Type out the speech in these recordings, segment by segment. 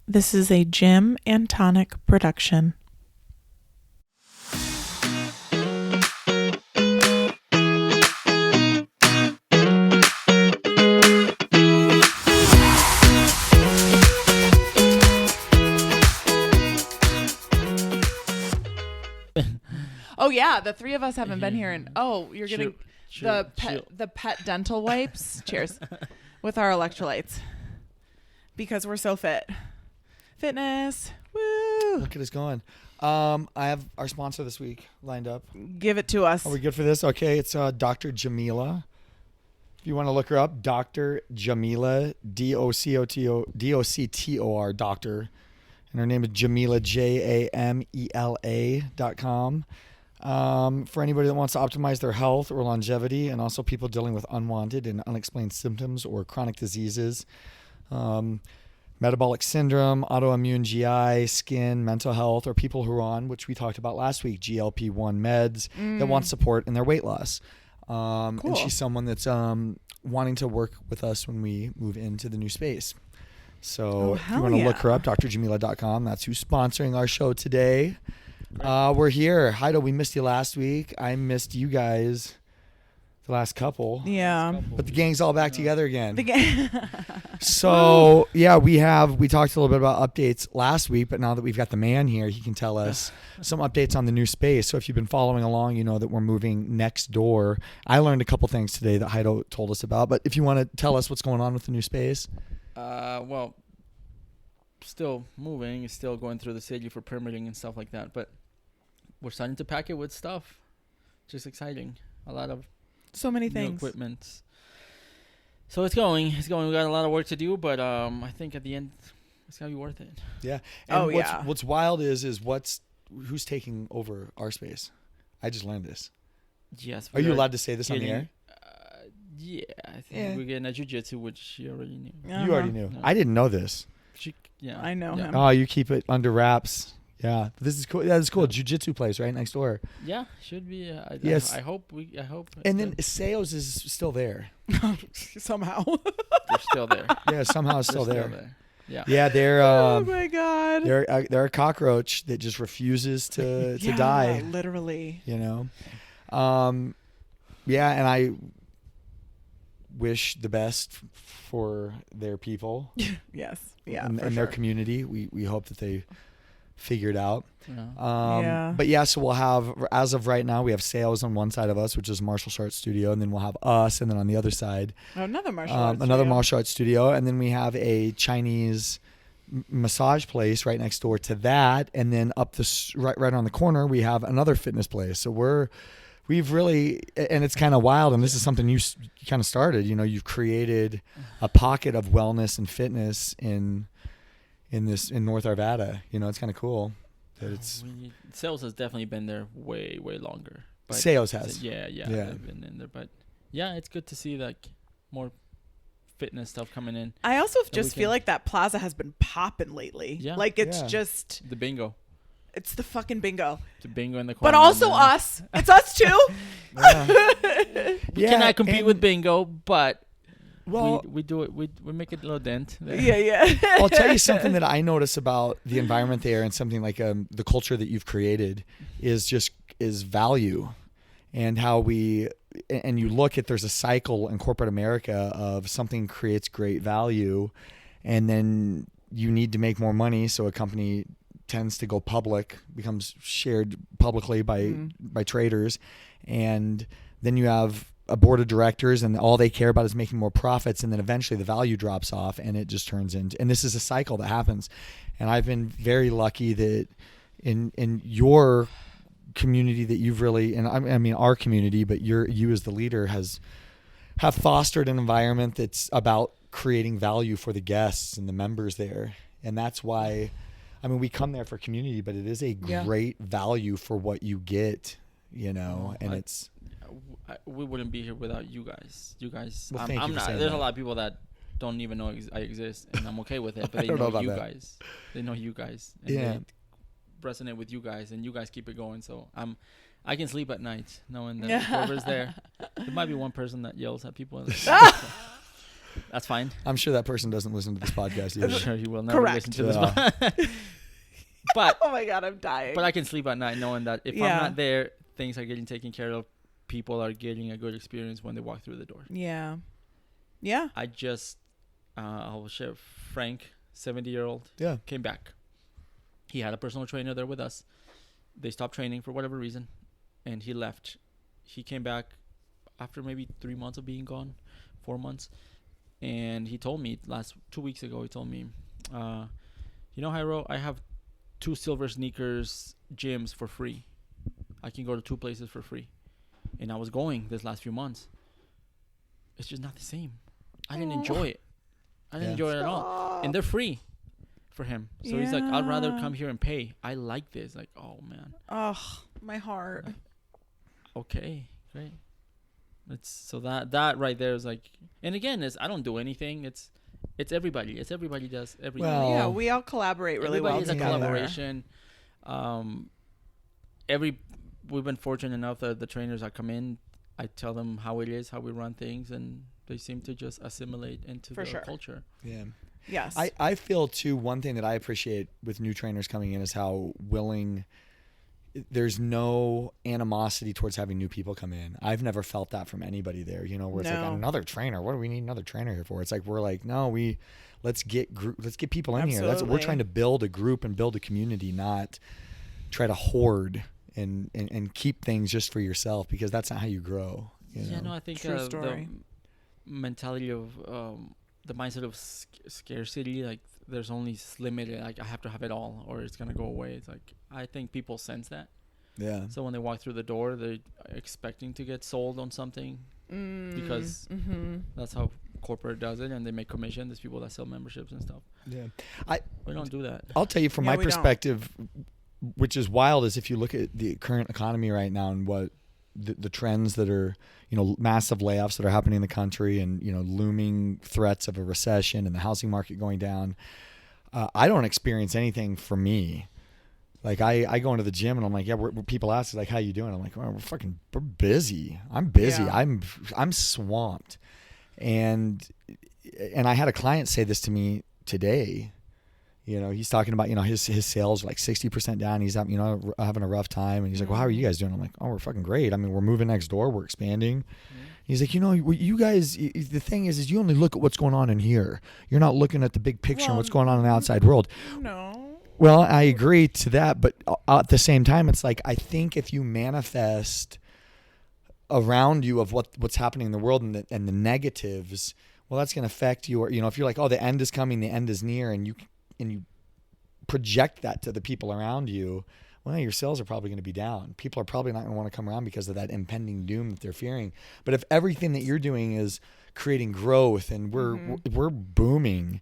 This is a Gym and Tonic production. Oh yeah, the three of us haven't been here, and you're getting the pet dental wipes. Cheers, with our electrolytes because we're so fit. Fitness, woo! Look at us going. I have our sponsor this week lined up. Give it to us. Are we good for this? Okay, it's Dr. Jamila. If you want to look her up, Dr. Jamila, DOCTOR, doctor. And her name is Jamila, JAMELA.com. For anybody that wants to optimize their health or longevity, and also people dealing with unwanted and unexplained symptoms or chronic diseases, metabolic syndrome, autoimmune GI, skin, mental health, or people who are on, which we talked about last week, GLP-1 meds that want support in their weight loss. Cool. And she's someone that's wanting to work with us when we move into the new space. So if you want to look her up, drjamila.com. That's who's sponsoring our show today. We're here. Heido, we missed you last week. I missed you guys the last couple. Yeah. But the gang's all back together again. The gang. So, yeah, we talked a little bit about updates last week, but now that we've got the man here, he can tell us some updates on the new space. So if you've been following along, you know that we're moving next door. I learned a couple things today that Heido told us about, but if you want to tell us what's going on with the new space. Well, still moving, still going through the city for permitting and stuff like that, but we're starting to pack it with stuff. Just exciting. A lot of so many new things. Equipment. So it's going. We got a lot of work to do, but I think at the end it's gonna be worth it. Yeah. And what's wild is who's taking over our space? I just learned this. Yes. Are you allowed to say this on the air? Yeah, I think we're getting a jiu-jitsu, which you already knew. You already knew. I didn't know this. I know him. Oh, you keep it under wraps. Yeah, this is cool. Yeah, this is cool. Jiu-jitsu place right next door. Yeah, should be. Yes. I hope. And then sales is still there. Somehow. They're still there. Yeah, somehow it's still there. Yeah. Yeah, they're. Oh my God. They're a cockroach that just refuses to die. Literally. You know. Yeah, and I wish the best for their people. Yes. Yeah. And their community. We hope that they figure it out. Yeah. But yeah, so we'll have, as of right now, we have sales on one side of us, which is Martial Arts Studio, and then we'll have us, and then on the other side, another martial arts studio, and then we have a Chinese massage place right next door to that, and then up right on the corner we have another fitness place. So we've really, and it's kind of wild, and this is something you kind of started. You know, you've created a pocket of wellness and fitness in North Arvada. You know, it's kind of cool that it's sales has definitely been there way longer. But sales has yeah they've been in there, but yeah, it's good to see like more fitness stuff coming in. I also just feel like that plaza has been popping lately. Yeah, like it's just the bingo. It's the fucking bingo. The bingo in the corner. But also us. It's us too. We cannot compete with bingo, but we do it. We make it a little dent there. Yeah. I'll tell you something that I notice about the environment there, and something like the culture that you've created is value, and how and you look at, there's a cycle in corporate America of something creates great value, and then you need to make more money, so a company tends to go public, becomes shared publicly by traders, and then you have a board of directors, and all they care about is making more profits, and then eventually the value drops off, and it just turns into, and this is a cycle that happens. And I've been very lucky that in your community that you've really, and I mean our community, but you as the leader have fostered an environment that's about creating value for the guests and the members there. And that's why, I mean, we come there for community, but it is a great value for what you get, you know, and we wouldn't be here without you guys. You guys, well, I'm not. There's a lot of people that don't even know I exist, and I'm okay with it. But they know you guys. They know you guys. And they resonate with you guys, and you guys keep it going. So I can sleep at night knowing that whoever's there. There might be one person that yells at people. That's fine. I'm sure that person doesn't listen to this podcast either. I'm sure he will never listen to this. But oh my God, I'm dying. But I can sleep at night knowing that if I'm not there, things are getting taken care of. People are getting a good experience when they walk through the door. Yeah. Yeah. I just, I'll share, Frank, 70-year-old, came back. He had a personal trainer there with us. They stopped training for whatever reason, and he left. He came back after maybe 3 months of being gone, 4 months. And he told me 2 weeks ago, he told me, Jairo, I have 2 silver sneakers gyms for free. I can go to 2 places for free. And I was going this last few months. It's just not the same. I didn't enjoy it. I didn't enjoy it at all. And they're free for him. So he's like, I'd rather come here and pay. I like this. Like, oh, man. Oh, my heart. Okay, great. So that right there is like, and again, I don't do anything. It's everybody. Everybody does everything. Well, yeah, we all collaborate really well together. Everybody is a collaboration. We've been fortunate enough that the trainers that come in, I tell them how it is, how we run things, and they seem to just assimilate into the culture. Yeah. Yes. I feel too, one thing that I appreciate with new trainers coming in is how willing, there's no animosity towards having new people come in. I've never felt that from anybody there, where it's like, another trainer, what do we need another trainer here for? It's like, we're like, no, let's get people in here. That's what we're trying to build, a group and build a community, not try to hoard and keep things just for yourself, because that's not how you grow. I think the mentality of the mindset of scarcity, like there's only limited, like I have to have it all or it's gonna go away. It's like, I think people sense that. Yeah. So when they walk through the door, they're expecting to get sold on something because that's how corporate does it, and they make commission. There's people that sell memberships and stuff. Yeah. We don't do that. I'll tell you from my perspective, which is wild, is if you look at the current economy right now and what the trends that are, massive layoffs that are happening in the country, and, looming threats of a recession and the housing market going down. I don't experience anything for me. Like I go into the gym and I'm like, people ask like, how you doing? I'm like, we're busy. I'm busy. Yeah. I'm swamped. And I had a client say this to me today. He's talking about, his sales are like 60% down. He's having a rough time. And he's like, well, how are you guys doing? I'm like, oh, we're fucking great. I mean, we're moving next door. We're expanding. He's like, you guys, the thing is you only look at what's going on in here. You're not looking at the big picture and what's going on in the outside world. No. Well, I agree to that. But at the same time, it's like, I think if you manifest around you of what's happening in the world and the negatives, well, that's going to affect your, if you're like, oh, the end is coming, the end is near, and you project that to the people around you, well, your sales are probably going to be down. People are probably not going to want to come around because of that impending doom that they're fearing. But if everything that you're doing is creating growth and we're booming,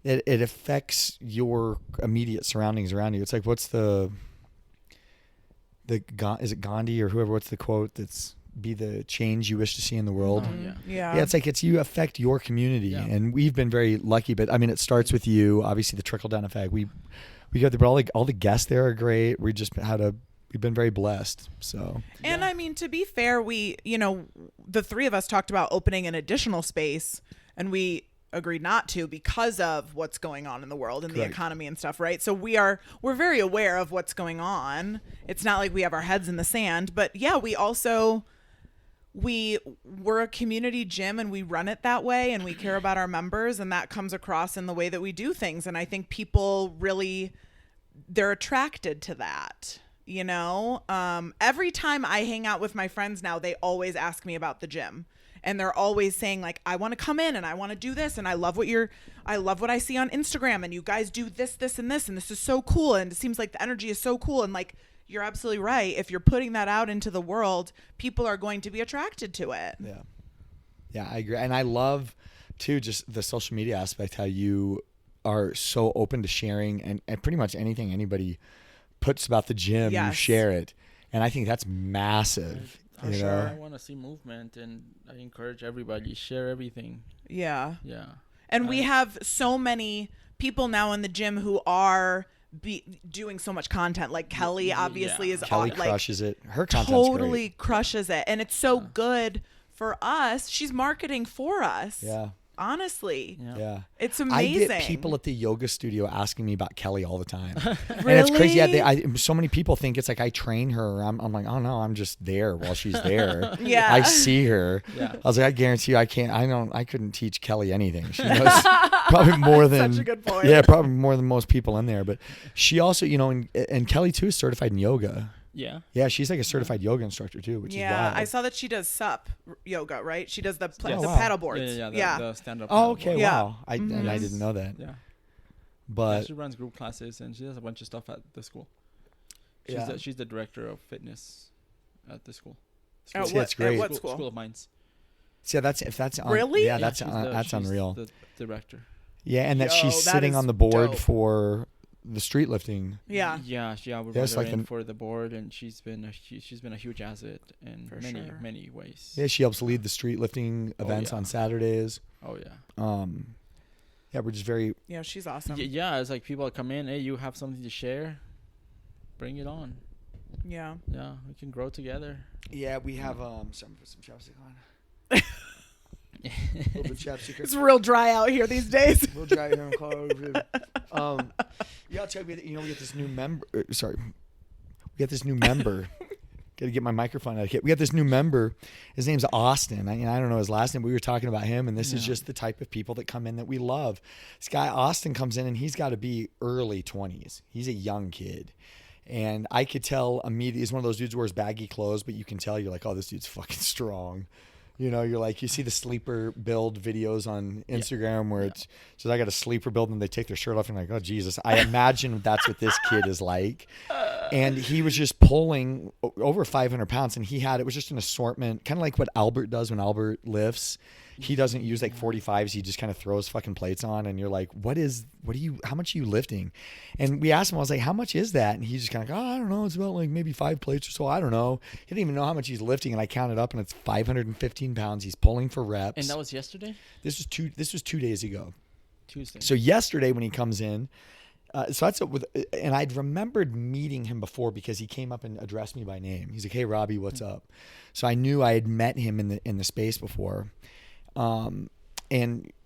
it affects your immediate surroundings around you. It's like, what's is it Gandhi or whoever, what's the quote that's, be the change you wish to see in the world? Yeah. It's like you affect your community, and we've been very lucky. But I mean, it starts with you. Obviously, the trickle down effect. We got all the guests there are great. We've been very blessed. So. And I mean, to be fair, we the three of us talked about opening an additional space, and we agreed not to because of what's going on in the world and the economy and stuff, right? So we're very aware of what's going on. It's not like we have our heads in the sand, but yeah, we're a community gym and we run it that way, and we care about our members, and that comes across in the way that we do things. And I think people really, they're attracted to that. Every time I hang out with my friends now, they always ask me about the gym, and they're always saying like, I want to come in and I want to do this, and I love what I see on Instagram, and you guys do this, and this is so cool. And it seems like the energy is so cool. And like, you're absolutely right. If you're putting that out into the world, people are going to be attracted to it. Yeah. Yeah, I agree. And I love too, just the social media aspect, how you are so open to sharing and pretty much anything anybody puts about the gym, you share it. And I think that's massive. I want to see movement, and I encourage everybody, share everything. Yeah. Yeah. And we have so many people now in the gym who are doing so much content. Like Kelly obviously is Kelly crushes it. Her content's totally great. Crushes it, and it's so good for us. She's marketing for us. Yeah. honestly. Yeah. It's amazing. I get people at the yoga studio asking me about Kelly all the time. Really? And it's crazy. Yeah, so many people think it's like I train her. I'm like, oh no, I'm just there while she's there. Yeah. I see her. Yeah. I was like, I guarantee you, I couldn't teach Kelly anything. She knows probably more than such a good point. Yeah, probably more than most people in there. But she also, and Kelly too is certified in yoga. Yeah. Yeah, she's like a certified yoga instructor too, which is wild. I saw that she does sup yoga, right? She does the Yes. paddle boards. Yeah. The stand-up. Oh, okay. Yeah. Wow. I didn't know that. Yeah. But she runs group classes and she does a bunch of stuff at the school. She's the director of fitness at the school. That's great. At what school? School of Mines. See, that's really? Yeah, that's she's unreal. The director. Yeah, and that she's sitting on the board for the street lifting. Yeah. Yeah. We brought her in for the board, and she's been a huge asset in many ways. Yeah, she helps lead the street lifting events on Saturdays. Oh yeah. Yeah, we're just very. Yeah, she's awesome. Yeah, it's like people come in. Hey, you have something to share? Bring it on. Yeah. Yeah, we can grow together. Yeah, we have some chapstick on. A little bit of chapstick. It's real dry out here these days. Real dry here in Colorado. Yeah, I'll tell you, we get this new member. Sorry, we got this new member. Got to get my microphone out of here. We got this new member. His name's Austin. I don't know his last name, but we were talking about him, and this is just the type of people that come in that we love. This guy, Austin, comes in, and he's got to be early 20s. He's a young kid. And I could tell immediately, he's one of those dudes who wears baggy clothes, but you can tell, you're like, oh, this dude's fucking strong. You're like, you see the sleeper build videos on Instagram where it's says, I got a sleeper build, and they take their shirt off, and like, oh, Jesus. I imagine that's what this kid is like. And he was just pulling over 500 pounds, and it was just an assortment, kind of like what Albert does when Albert lifts. He doesn't use like 45s. He just kind of throws fucking plates on, and you're like, how much are you lifting? And we asked him, I was like, how much is that? And he's just kind of like, oh, I don't know. It's about like maybe 5 plates or so. I don't know. He didn't even know how much he's lifting. And I counted up, and it's 515 pounds. He's pulling for reps. And that was yesterday? This was 2 days ago. Tuesday. So yesterday when he comes in, and I'd remembered meeting him before because he came up and addressed me by name. He's like, hey, Robbie, what's up? So I knew I had met him in the space before. And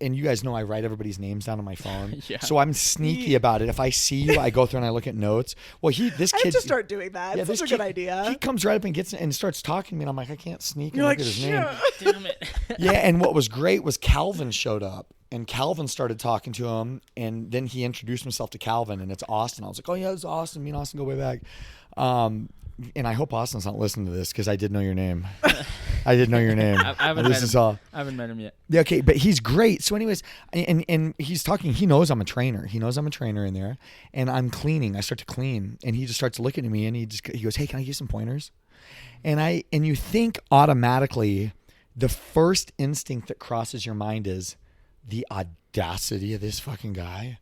you guys know I write everybody's names down on my phone. Yeah. So I'm sneaky about it. If I see you, I go through and I look at notes. Well, this kid. I have to start doing that. Yeah, it's such a good idea. He comes right up and starts talking to me, and I'm like, I can't sneak and look at his name. Damn it. Yeah, and what was great was Calvin showed up, and Calvin started talking to him, and then he introduced himself to Calvin, and it's Austin. I was like, oh yeah, it's Austin. Me and Austin go way back. And I hope Austin's not listening to this because I did know your name. I did know your name. I haven't met him. I haven't met him yet. Yeah, okay, but he's great. So anyways, and he's talking. He knows I'm a trainer. He knows I'm a trainer in there. And I'm cleaning. I start to clean. And he just starts looking at me, and he goes, hey, can I give you some pointers? And you think automatically the first instinct that crosses your mind is the audacity of this fucking guy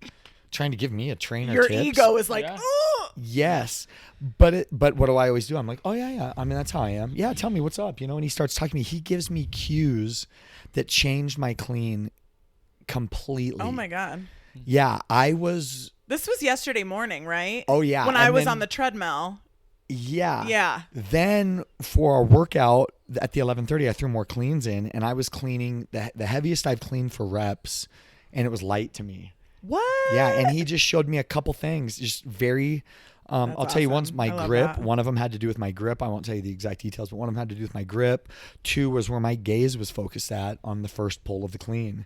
trying to give me a trainer Your tips. ego is like, yes. But what do I always do? I'm like, oh yeah. I mean, that's how I am. Yeah, tell me what's up, And he starts talking to me. He gives me cues that changed my clean completely. Oh my God. Yeah, this was yesterday morning, right? Oh yeah. When I was on the treadmill. Yeah. Yeah. Then for our workout at the 11:30, I threw more cleans in, and I was cleaning the heaviest I've cleaned for reps, and it was light to me. What? Yeah, and he just showed me a couple things, just very. I'll tell you, one's my grip. One of them had to do with my grip. I won't tell you the exact details, but one of them had to do with my grip. 2 was where my gaze was focused at on the first pull of the clean.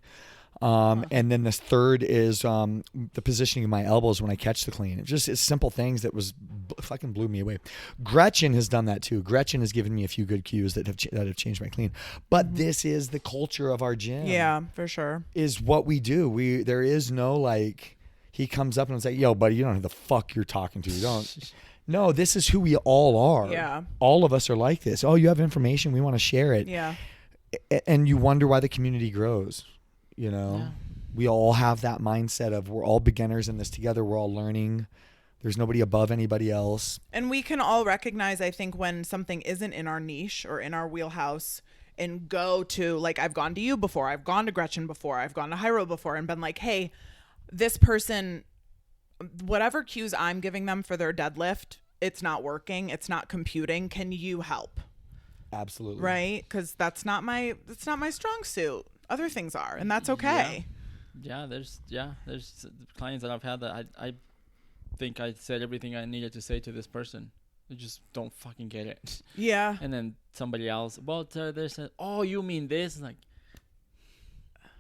And then this third is the positioning of my elbows when I catch the clean. It's simple things that fucking blew me away. Gretchen has done that too. Gretchen has given me a few good cues that have changed my clean. But this is the culture of our gym. Yeah, for sure. Is what we do. There is no like, he comes up and it's like, yo, buddy, you don't know who the fuck you're talking to. You don't. No, this is who we all are. Yeah. All of us are like this. Oh, you have information. We want to share it. Yeah. And you wonder why the community grows. Yeah. We all have that mindset of we're all beginners in this together. We're all learning. There's nobody above anybody else. And we can all recognize, I think, when something isn't in our niche or in our wheelhouse, and go to, like, I've gone to you before. I've gone to Gretchen before. I've gone to Jairo before and been like, hey, this person, whatever cues I'm giving them for their deadlift, it's not working. It's not computing. Can you help? Absolutely. Right? Because that's not my strong suit. other things are, and that's okay. Yeah, there's clients that I've had that I think I said everything I needed to say to this person. They just don't fucking get it. Yeah. And then somebody else, well, they said, oh, you mean this? Like,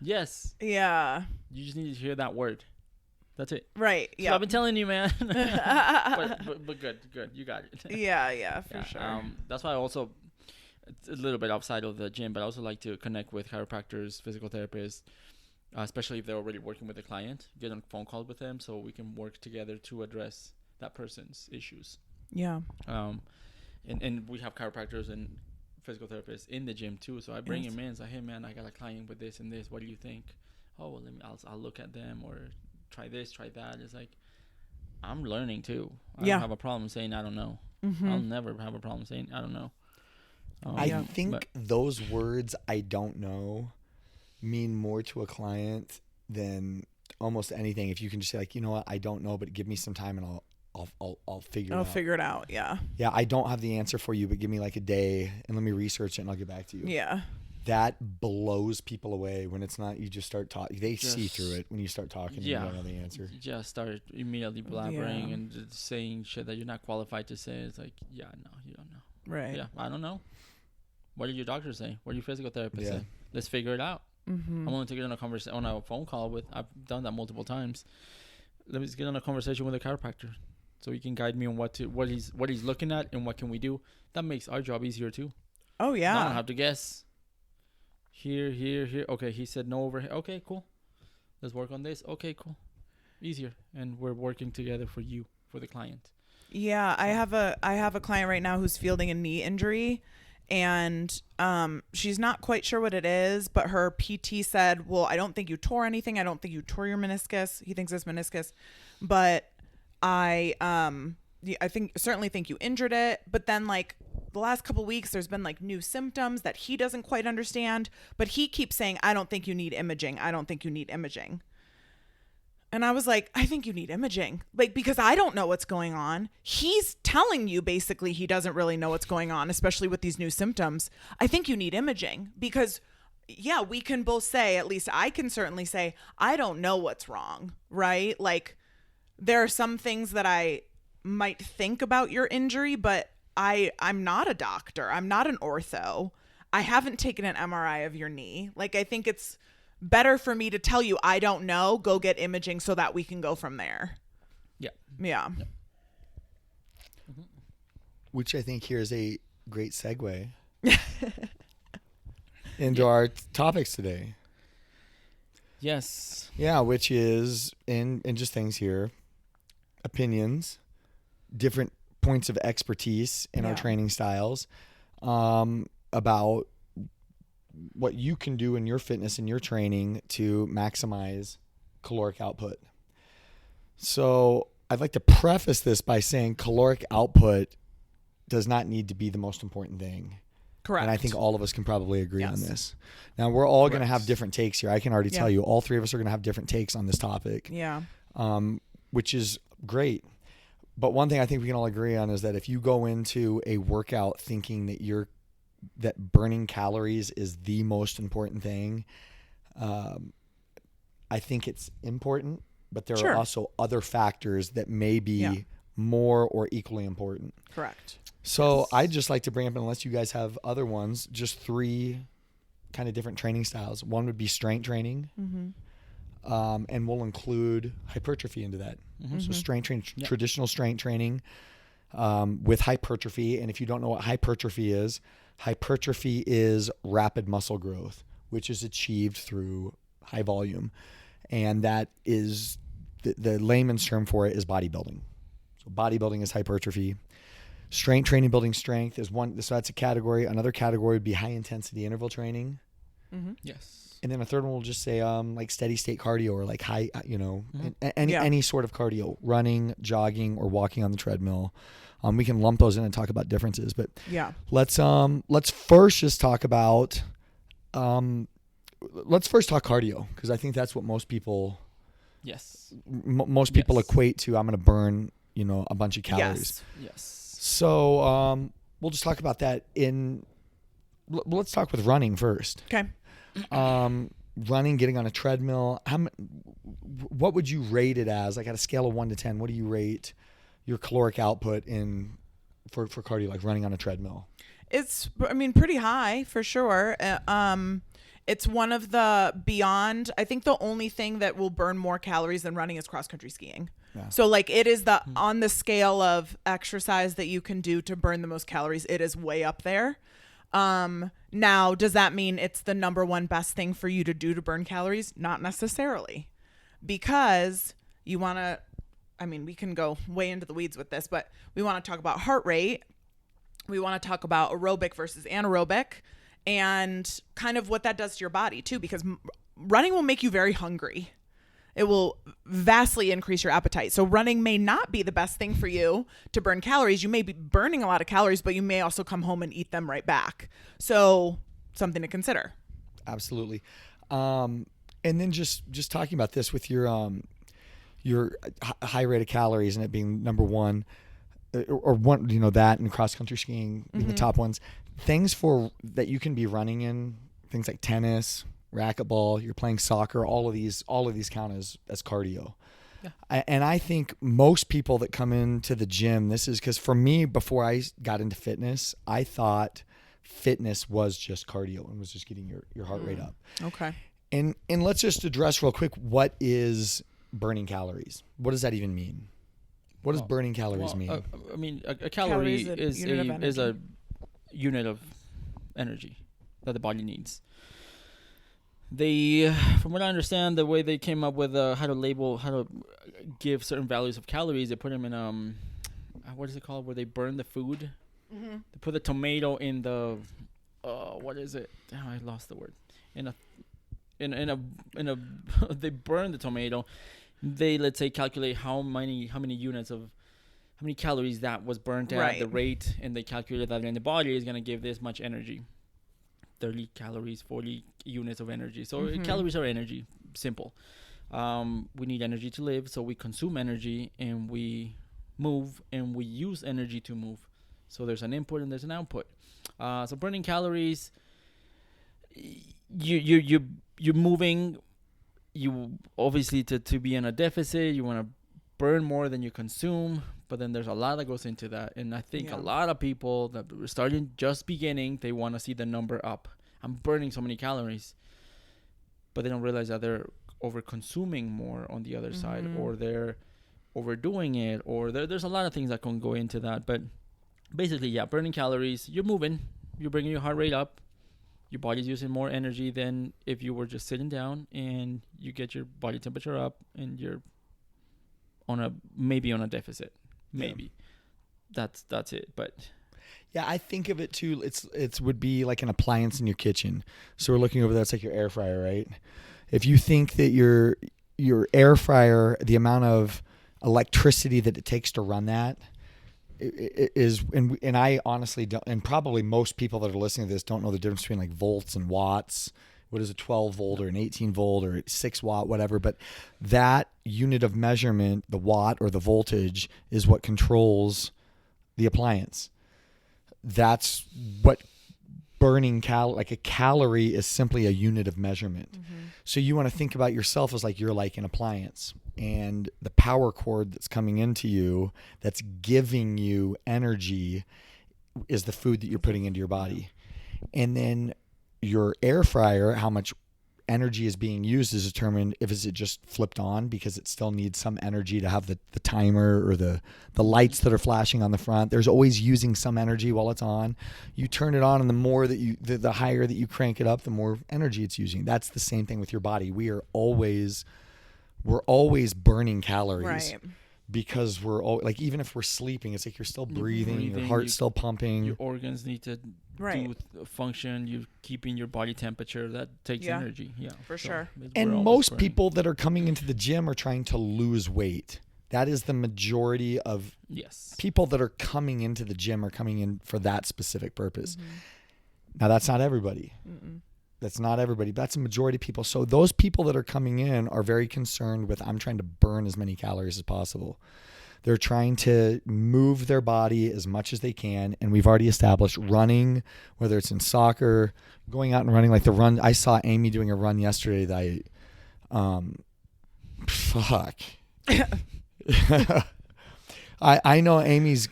yes. Yeah. You just need to hear that word. That's it. Right. Yeah. So I've been telling you, man. but good. You got it. Yeah, for sure. That's why I also, it's a little bit outside of the gym, but I also like to connect with chiropractors, physical therapists, especially if they're already working with a client, get on phone calls with them so we can work together to address that person's issues. Yeah. And we have chiropractors and physical therapists in the gym too. So I bring him in and say, hey man, I got a client with this and this. What do you think? Oh, well, I'll look at them, or try this, try that. It's like, I'm learning too. I don't have a problem saying I don't know. Mm-hmm. I'll never have a problem saying I don't know. I think those words, I don't know, mean more to a client than almost anything. If you can just say like, you know what, I don't know, but give me some time and I'll figure it out. I'll figure it out. Yeah. Yeah. I don't have the answer for you, but give me like a day and let me research it and I'll get back to you. Yeah. That blows people away when it's not, you just start talking. They see through it when you start talking and you don't know the answer. You just start immediately blabbering and just saying shit that you're not qualified to say. It's like, no, you don't know. Right. Yeah. I don't know. What did your doctor say? What did your physical therapist say? Let's figure it out. Mm-hmm. I'm willing to get on a phone call with. I've done that multiple times. Let me get on a conversation with a chiropractor, so he can guide me on what he's looking at and what can we do. That makes our job easier too. Oh yeah. I don't have to guess. Here. Okay, he said no over here. Okay, cool. Let's work on this. Okay, cool. Easier, and we're working together for you, for the client. Yeah, so. I have a client right now who's fielding a knee injury. And she's not quite sure what it is, but her PT said, well, I don't think you tore anything. I don't think you tore your meniscus. He thinks it's meniscus. But I certainly think you injured it. But then like the last couple of weeks, there's been like new symptoms that he doesn't quite understand. But he keeps saying, I don't think you need imaging. I don't think you need imaging. And I was like, I think you need imaging, like, because I don't know what's going on. He's telling you basically he doesn't really know what's going on, especially with these new symptoms. I think you need imaging because, we can both say, at least I can certainly say, I don't know what's wrong, right? Like, there are some things that I might think about your injury, but I'm not a doctor. I'm not an ortho. I haven't taken an MRI of your knee. Like, I think it's better for me to tell you I don't know, go get imaging so that we can go from there. Yeah. Mm-hmm. Which I think here is a great segue into our topics today. Yes. Yeah, which is in just things here, opinions, different points of expertise in our training styles, about what you can do in your fitness and your training to maximize caloric output. So I'd like to preface this by saying caloric output does not need to be the most important thing. Correct. And I think all of us can probably agree on this. Now, we're all going to have different takes here. I can already tell you all three of us are going to have different takes on this topic. Yeah. Which is great. But one thing I think we can all agree on is that if you go into a workout thinking that burning calories is the most important thing, I think it's important, but there are also other factors that may be more or equally important. Correct. So I'd just like to bring up, unless you guys have other ones, just three kind of different training styles. One would be strength training, and we'll include hypertrophy into that. Mm-hmm. So strength training, traditional strength training with hypertrophy. And if you don't know what hypertrophy is rapid muscle growth, which is achieved through high volume. And that is the layman's term for it is bodybuilding. So bodybuilding is hypertrophy. Strength training, building strength is one. So that's a category. Another category would be high intensity interval training. Mm-hmm. Yes. And then a third one will just say like steady state cardio, or like high, any sort of cardio, running, jogging, or walking on the treadmill. We can lump those in and talk about differences, but let's first just talk about, let's first talk cardio, because I think that's what most people, most people equate to. I'm going to burn, a bunch of calories. Yes. So we'll just talk about that let's talk with running first. Okay. running, getting on a treadmill, what would you rate it as? Like at a scale of 1 to 10, what do you rate your caloric output for cardio, like running on a treadmill? It's, I mean, pretty high for sure. It's one of the beyond, I think the only thing that will burn more calories than running is cross-country skiing. Yeah. So like it is on the scale of exercise that you can do to burn the most calories, it is way up there. Now, does that mean it's the number one best thing for you to do to burn calories? Not necessarily, because you want to, I mean, we can go way into the weeds with this, but we want to talk about heart rate. We want to talk about aerobic versus anaerobic and kind of what that does to your body too, because running will make you very hungry. It will vastly increase your appetite. So running may not be the best thing for you to burn calories. You may be burning a lot of calories, but you may also come home and eat them right back. So something to consider. Absolutely. And then just talking about this with your high rate of calories and it being number one, or one, that and cross-country skiing being the top ones, things that you can be running in, things like tennis, racquetball, you're playing soccer, all of these count as cardio. Yeah. And I think most people that come into the gym, this is because for me, before I got into fitness, I thought fitness was just cardio and was just getting your heart rate up. Okay. And let's just address real quick, what is burning calories? What does that even mean? What does burning calories mean? I mean, a calorie is a unit of energy that the body needs. They, from what I understand, the way they came up with how to give certain values of calories, they put them in what is it called? Where they burn the food. Mm-hmm. They put the tomato in the what is it? Oh, I lost the word. In a they burn the tomato. They, let's say, calculate how many units of how many calories that was burnt at the rate, and they calculate that in the body is going to give this much energy. 30 calories, 40 units of energy. So calories are energy. Simple. We need energy to live, so we consume energy and we move and we use energy to move. So there's an input and there's an output. So burning calories, you're moving. You obviously to be in a deficit, you want to burn more than you consume, but then there's a lot that goes into that. And I think a lot of people that are starting just beginning, they want to see the number up. I'm burning so many calories, but they don't realize that they're over consuming more on the other side, or they're overdoing it, or there's a lot of things that can go into that. But basically, burning calories, you're moving, you're bringing your heart rate up. Your body's using more energy than if you were just sitting down, and you get your body temperature up, and you're maybe on a deficit. Maybe that's it. But yeah, I think of it too. It would be like an appliance in your kitchen. So we're looking over that's like your air fryer, right? If you think that your air fryer, the amount of electricity that it takes to run that, is, and I honestly don't, and probably most people that are listening to this don't know the difference between like volts and watts. What is a 12 volt or an 18 volt or a 6 watt, whatever. But that unit of measurement, the watt or the voltage, is what controls the appliance. That's what burning like a calorie is simply a unit of measurement. So you want to think about yourself as like you're like an appliance, and the power cord that's coming into you, that's giving you energy, is the food that you're putting into your body. And then your air fryer, how much energy is being used is determined if is it just flipped on because it still needs some energy to have the timer or the lights that are flashing on the front. There's always using some energy while it's on. You turn it on, and the more that the higher that you crank it up, the more energy it's using. That's the same thing with your body. We're always burning calories. Right. Because we're all, like, even if we're sleeping, it's like you're still breathing, your heart's still pumping. Your organs need to do function. You're keeping your body temperature. That takes energy. Yeah, for sure. And most people that are coming into the gym are trying to lose weight. That is the majority of people that are coming into the gym are coming in for that specific purpose. Now, that's not everybody. That's not everybody. That's a majority of people. So those people that are coming in are very concerned with, I'm trying to burn as many calories as possible. They're trying to move their body as much as they can. And we've already established running, whether it's in soccer, going out and running, like the run. I saw Amy doing a run yesterday that I know Amy's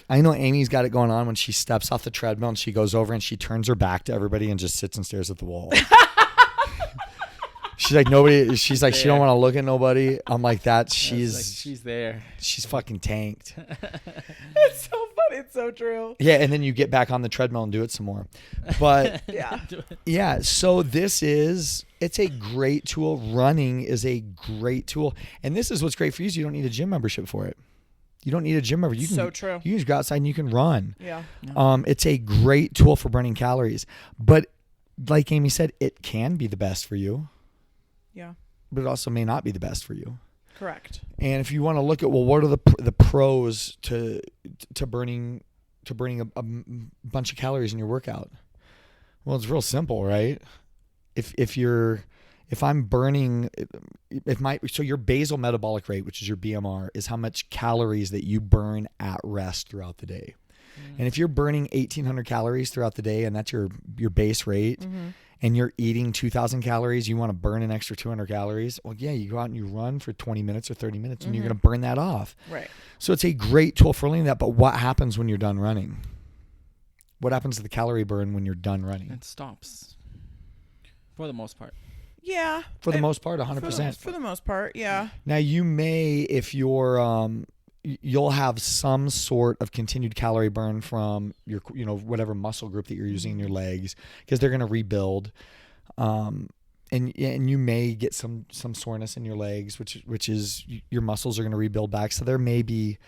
got it going on when she steps off the treadmill and she goes over and she turns her back to everybody and just sits and stares at the wall. She's like, nobody. She's like, she don't want to look at nobody. I'm like, that. She's there. She's fucking tanked. It's so funny. It's so true. Yeah, and then you get back on the treadmill and do it some more. But yeah. So it's a great tool. Running is a great tool, and this is what's great for you. Is you don't need a gym membership for it. You don't need a gym membership. So true. You just go outside and you can run. Yeah. It's a great tool for burning calories, but like Amy said, it can be the best for you. Yeah. But it also may not be the best for you. Correct. And if you want to look at, well, what are the pros to burning a bunch of calories in your workout? Well, it's real simple, right? If I'm burning, so your basal metabolic rate, which is your BMR, is how much calories that you burn at rest throughout the day. And if you're burning 1,800 calories throughout the day, and that's your base rate, and you're eating 2,000 calories, you want to burn an extra 200 calories. Well, yeah, you go out and you run for 20 minutes or 30 minutes, and you're going to burn that off. Right. So it's a great tool for learning that. But what happens when you're done running? What happens to the calorie burn when you're done running? It stops. For the most part. Yeah. For the most part, 100%. For the most part, yeah. Now you may, if you're, you'll have some sort of continued calorie burn from your, whatever muscle group that you're using in your legs, because they're going to rebuild. And you may get some soreness in your legs, which is your muscles are going to rebuild back. So there may be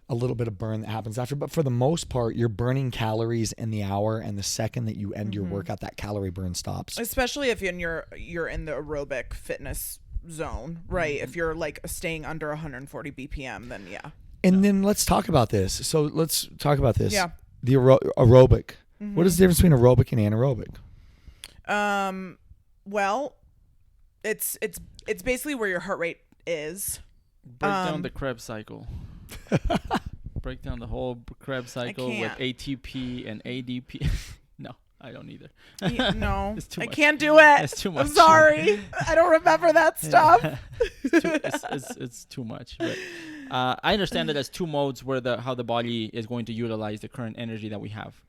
a little bit of burn that happens after, but for the most part, you're burning calories in the hour, and the second that you end your workout, that calorie burn stops. Especially if you're in the aerobic fitness zone, right? If you're like staying under 140 BPM, then yeah. And then let's talk about this. So let's talk about this. Yeah. The aerobic. What is the difference between aerobic and anaerobic? Well, it's basically where your heart rate is. Break down the Krebs cycle. Break down the whole Krebs cycle with ATP and ADP. No, I don't either. No, it's too much. I can't do it. It's too much. I'm sorry. I don't remember that stuff. It's too much. But, I understand that as two modes where how the body is going to utilize the current energy that we have.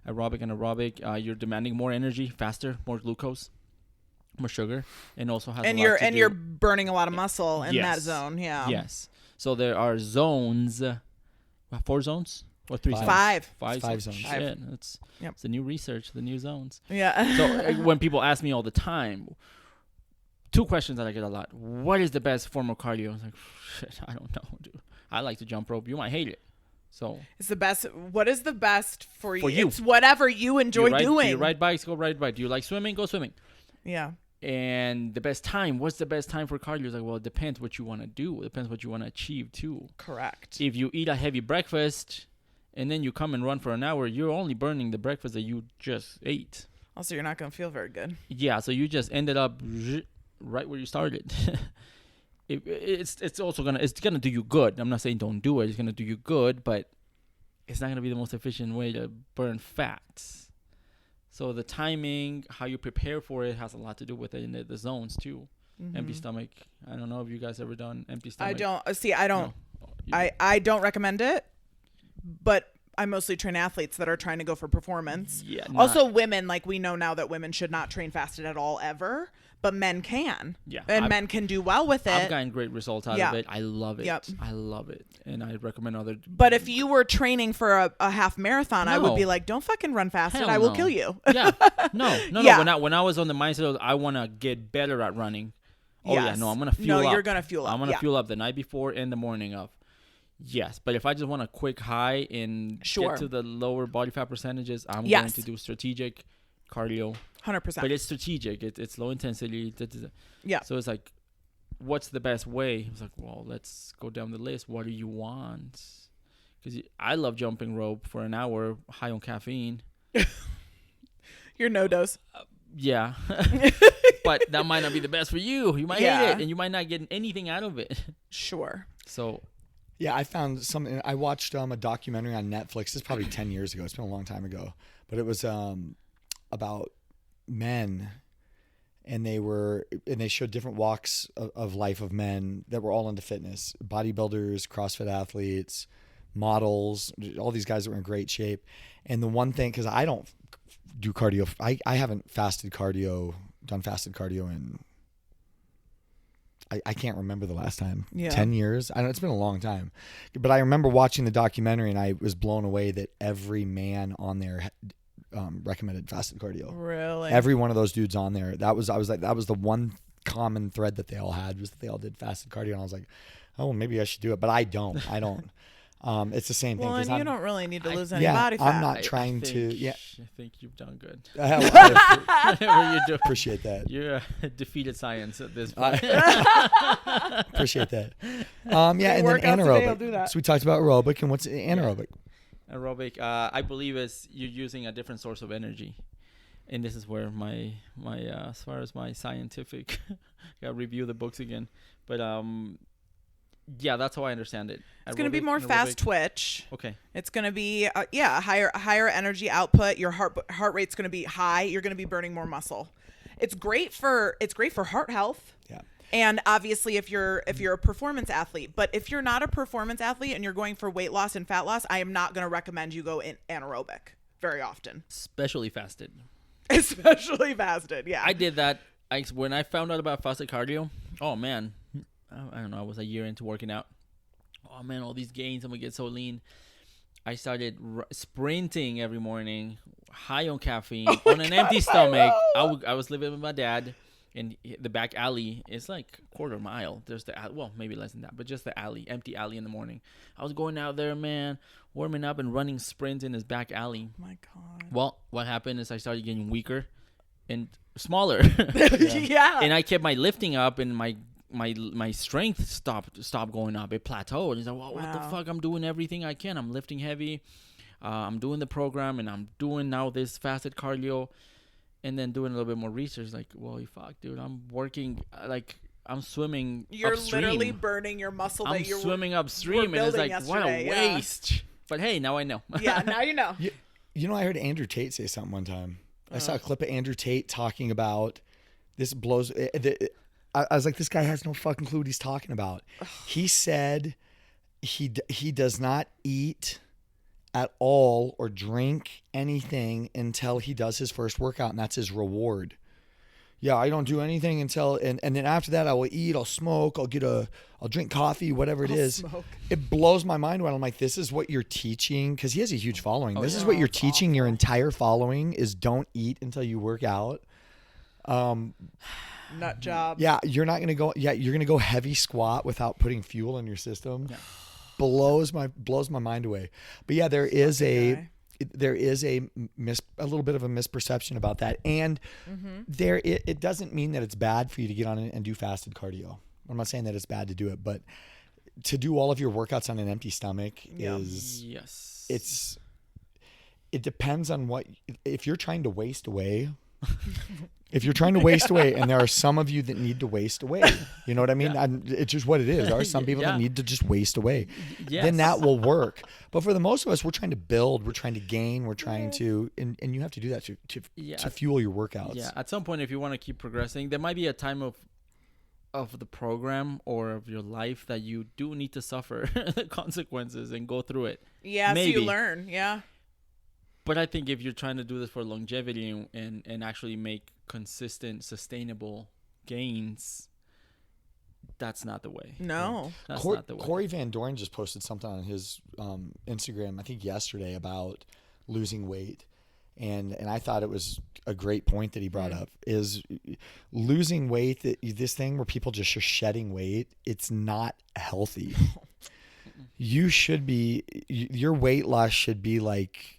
Aerobic and aerobic, you're demanding more energy, faster, more glucose, more sugar, and also has you're burning a lot of muscle in that zone. Yeah. Yes. So there are zones. 4 zones or 3 zones? 5. 5 zones. Shit, it's the new research, the new zones. Yeah. So when people ask me all the time, 2 questions that I get a lot: what is the best form of cardio? I was like, shit, I don't know, dude. I like to jump rope. You might hate it. So it's the best. What is the best for you? For you. It's whatever you enjoy doing. Do you ride bikes? Go ride bike. Do you like swimming? Go swimming. Yeah. And the best time, what's the best time for cardio? It's like, well, it depends what you want to do. It depends what you want to achieve too. Correct. If you eat a heavy breakfast and then you come and run for an hour, you're only burning the breakfast that you just ate. Also, you're not going to feel very good. Yeah, so you just ended up right where you started. It's also gonna do you good. I'm not saying don't do it. It's gonna do you good, but it's not gonna be the most efficient way to burn fats. So the timing, how you prepare for it, has a lot to do with it in the zones too. Empty stomach. I don't know if you guys ever done empty stomach. I don't recommend it, but I mostly train athletes that are trying to go for performance. Yeah. Also women, like we know now that women should not train fasted at all ever, but men can. Yeah. And men can do well with it. I've gotten great results out of it. I love it. Yep. I love it. And I recommend other. But if you were training for a half marathon, I would be like, don't fucking run fasted. I will kill you. Yeah. No. When I was on the mindset of I want to get better at running. Oh yeah, no, I'm gonna fuel up. No, you're gonna fuel up. I'm gonna fuel up the night before and the morning of. Yes, but if I just want a quick high and get to the lower body fat percentages, I'm going to do strategic cardio. 100%. But it's strategic. It's low intensity. Yeah. So it's like, what's the best way? It's like, well, let's go down the list. What do you want? Because I love jumping rope for an hour, high on caffeine. Your no dose. Yeah. But that might not be the best for you. You might hate it, and you might not get anything out of it. Sure. So Yeah, I found something. I watched a documentary on Netflix. It's probably 10 years ago. It's been a long time ago, but it was about men, and they showed different walks of life of men that were all into fitness: bodybuilders, CrossFit athletes, models, all these guys that were in great shape. And the one thing, because I don't do cardio, I haven't done fasted cardio in. I can't remember the last time. 10 years. I know it's been a long time, but I remember watching the documentary and I was blown away that every man on there recommended fasted cardio. Really? Every one of those dudes on there. That was the one common thread that they all had, was that they all did fasted cardio. And I was like, oh, well, maybe I should do it, but I don't. It's the same thing. Well, and you don't really need to lose any body fat. I'm not trying to. Yeah, I think you've done good. I appreciate that. You're defeated science at this point. Appreciate that. And then anaerobic. So we talked about aerobic, and what's anaerobic? Aerobic, I believe, is you're using a different source of energy, and this is where my as far as my scientific, gotta review the books again, but yeah, that's how I understand it. It's going to be more fast twitch. Okay. It's going to be higher energy output. Your heart rate's going to be high. You're going to be burning more muscle. It's great for heart health. Yeah. And obviously if you're a performance athlete, but if you're not a performance athlete and you're going for weight loss and fat loss, I am not going to recommend you go in anaerobic very often. Especially fasted. Yeah. I did that. When I found out about fasted cardio, oh man, I don't know, I was a year into working out. Oh man, all these gains, I'm gonna get so lean. I started sprinting every morning, high on caffeine, on an empty stomach. I was living with my dad in the back alley. It's like a quarter mile. There's the alley, well, maybe less than that, but just the alley, empty alley in the morning. I was going out there, man, warming up and running sprints in this back alley. Oh my God. Well, what happened is I started getting weaker and smaller. Yeah. And I kept my lifting up, and my strength stopped going up. It plateaued. He's like, well, what the fuck? I'm doing everything I can. I'm lifting heavy. I'm doing the program, and I'm doing now this fasted cardio, and then doing a little bit more research. Like, well, fuck, dude, I'm working, like, I'm swimming You're upstream. literally burning your muscle that you're swimming upstream, and it's like, what a waste. Yeah. But hey, now I know. Yeah, now you know. You know, I heard Andrew Tate say something one time. I saw a clip of Andrew Tate talking about this blows. I was like, this guy has no fucking clue what he's talking about. He said he does not eat at all or drink anything until he does his first workout, and that's his reward. Yeah, I don't do anything until, and then after that, I will eat, I'll smoke, I'll drink coffee, whatever it is. Smoke. It blows my mind when I'm like, this is what you're teaching, because he has a huge following. This is what you're teaching awful. Your entire following is don't eat until you work out. Nut job. Yeah, you're not gonna go. Yeah, you're gonna go heavy squat without putting fuel in your system. Yeah. Blows my mind away. But yeah, there is a little bit of a misperception about that, and it doesn't mean that it's bad for you to get on and do fasted cardio. I'm not saying that it's bad to do it, but to do all of your workouts on an empty stomach it depends on what, if you're trying to waste away. If you're trying to waste away, and there are some of you that need to waste away, you know what I mean? Yeah. It's just what it is. There are some people that need to just waste away. Yes. Then that will work. But for the most of us, we're trying to build, we're trying to gain, we're trying to, and you have to do that to fuel your workouts. Yeah. At some point, if you want to keep progressing, there might be a time of the program or of your life that you do need to suffer the consequences and go through it. Yeah. Maybe. So you learn. Yeah. But I think if you're trying to do this for longevity and actually make consistent, sustainable gains, that's not the way. No. That's not the way. Corey Van Doren just posted something on his Instagram, I think yesterday, about losing weight. And I thought it was a great point that he brought up, is losing weight, this thing where people just are shedding weight, it's not healthy. You should be, your weight loss should be like,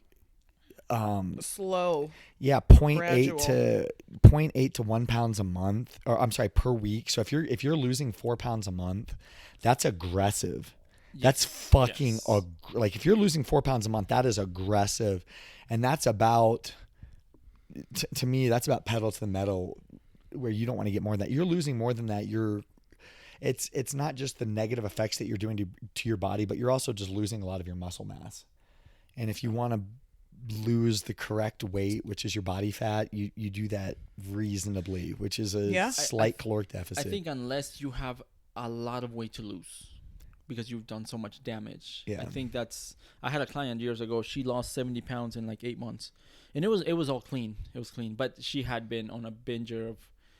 slow. Yeah, 0.8 to 1 pounds a month, or I'm sorry, per week. So if you're losing 4 pounds a month, that's aggressive. Yes. That's fucking like, if you're losing 4 pounds a month, that is aggressive, and that's about to me, that's about pedal to the metal, where you don't want to get more than that. You're losing more than that. it's not just the negative effects that you're doing to your body, but you're also just losing a lot of your muscle mass. And if you want to lose the correct weight, which is your body fat, you do that reasonably, which is a slight caloric deficit. I think unless you have a lot of weight to lose because you've done so much damage. Yeah. I think I had a client years ago. She lost 70 pounds in like 8 months, and it was all clean. It was clean, but she had been on a binger of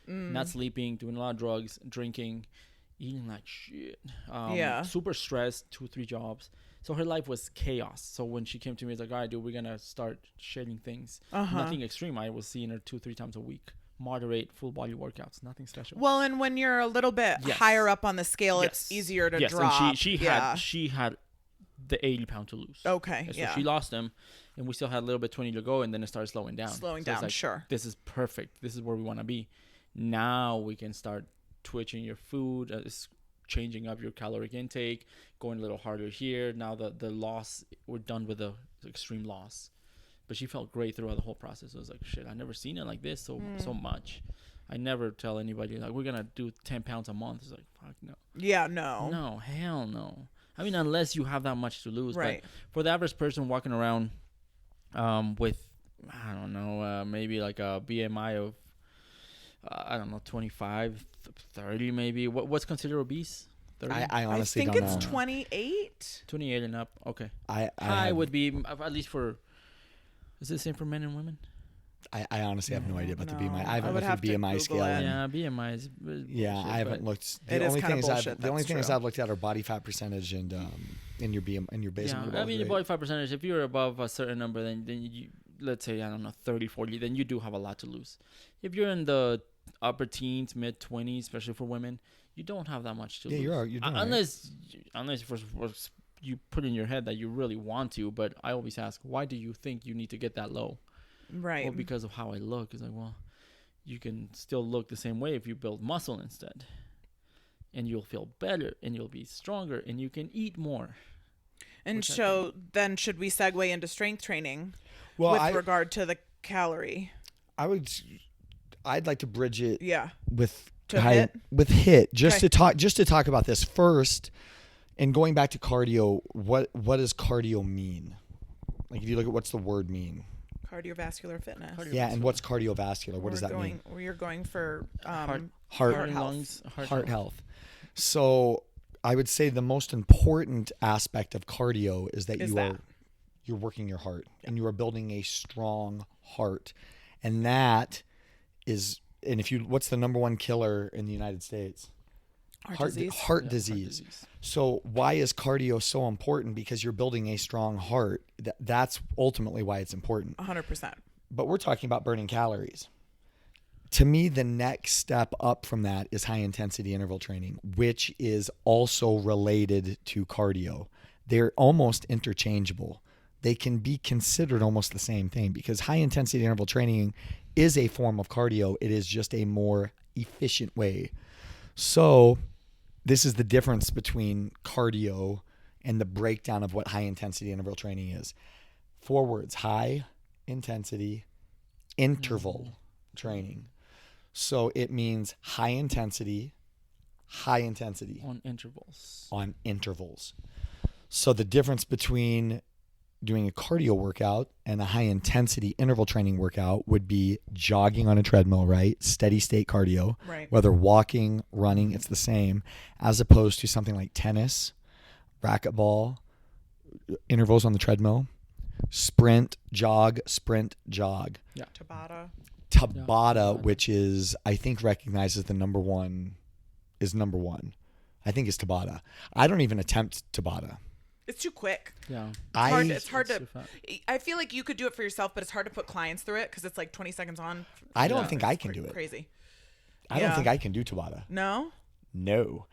not sleeping, doing a lot of drugs, drinking, eating like shit. Super stressed, 2-3 jobs. So her life was chaos. So when she came to me, it's like, all right, dude, we're going to start shedding things. Nothing extreme. I was seeing her 2-3 times a week. Moderate, full body workouts. Nothing special. Well, and when you're a little bit higher up on the scale, it's easier to drop. And she had the 80 pound to lose. Okay, so she lost them, and we still had a little bit 20 to go, and then it started slowing down. Like, sure. This is perfect. This is where we want to be. Now we can start twitching your food, changing up your caloric intake, going a little harder here. Now the loss, we're done with the extreme loss. But she felt great throughout the whole process. I was like, shit, I've never seen it like this so much. I never tell anybody, like, we're going to do 10 pounds a month. It's like, fuck no. Yeah, no. No, hell no. I mean, unless you have that much to lose. Right. But for the average person walking around with, I don't know, maybe like a BMI of, 25, 30 maybe. What's considered obese? 30? I honestly don't know. I think it's 28. 28 and up. Okay. I would be, at least for, is it the same for men and women? I honestly have no idea about the BMI. I haven't looked at the BMI scale. Yeah, BMI is bullshit, I haven't looked. The only things I've looked at are body fat percentage and in your BMI and your basic. Yeah, I mean your body fat percentage. If you're above a certain number, then you, let's say 30, 40, then you do have a lot to lose. If you're in the upper teens, mid 20s, especially for women, you don't have that much to lose. You're doing unless you put in your head that you really want to. But I always ask, why do you think you need to get that low? Right. Well, because of how I look. It's like, well, you can still look the same way if you build muscle instead. And you'll feel better, and you'll be stronger, and you can eat more. And so then should we segue into strength training regard to the calorie? I'd like to bridge it with HIIT just to talk about this first. And going back to cardio, what does cardio mean? Like, if you look at what's the word mean? Cardiovascular fitness. And what's cardiovascular? What does that mean? We're going for heart lungs, heart health. So I would say the most important aspect of cardio is that you're working your heart and you are building a strong heart, and that is. And what's the number one killer in the United States? Heart disease. So why is cardio so important? Because you're building a strong heart. That's ultimately why it's important. 100%. But we're talking about burning calories. To me, the next step up from that is high intensity interval training, which is also related to cardio. They're almost interchangeable. They can be considered almost the same thing because high intensity interval training is a form of cardio. It is just a more efficient way. So this is the difference between cardio and the breakdown of what high intensity interval training is. 4 words: high intensity interval training. So it means high intensity on intervals. So the difference between doing a cardio workout and a high intensity interval training workout would be jogging on a treadmill, right? Steady state cardio, right? Whether walking, running, it's the same, as opposed to something like tennis, racquetball, intervals on the treadmill, sprint, jog. Yeah. Tabata, which is, I think, recognizes the number one. I think it's Tabata. I don't even attempt Tabata. It's too quick. Yeah. It's hard to. I feel like you could do it for yourself, but it's hard to put clients through it because it's like 20 seconds on. I don't think I can do it. Crazy. I don't think I can do Tabata. No.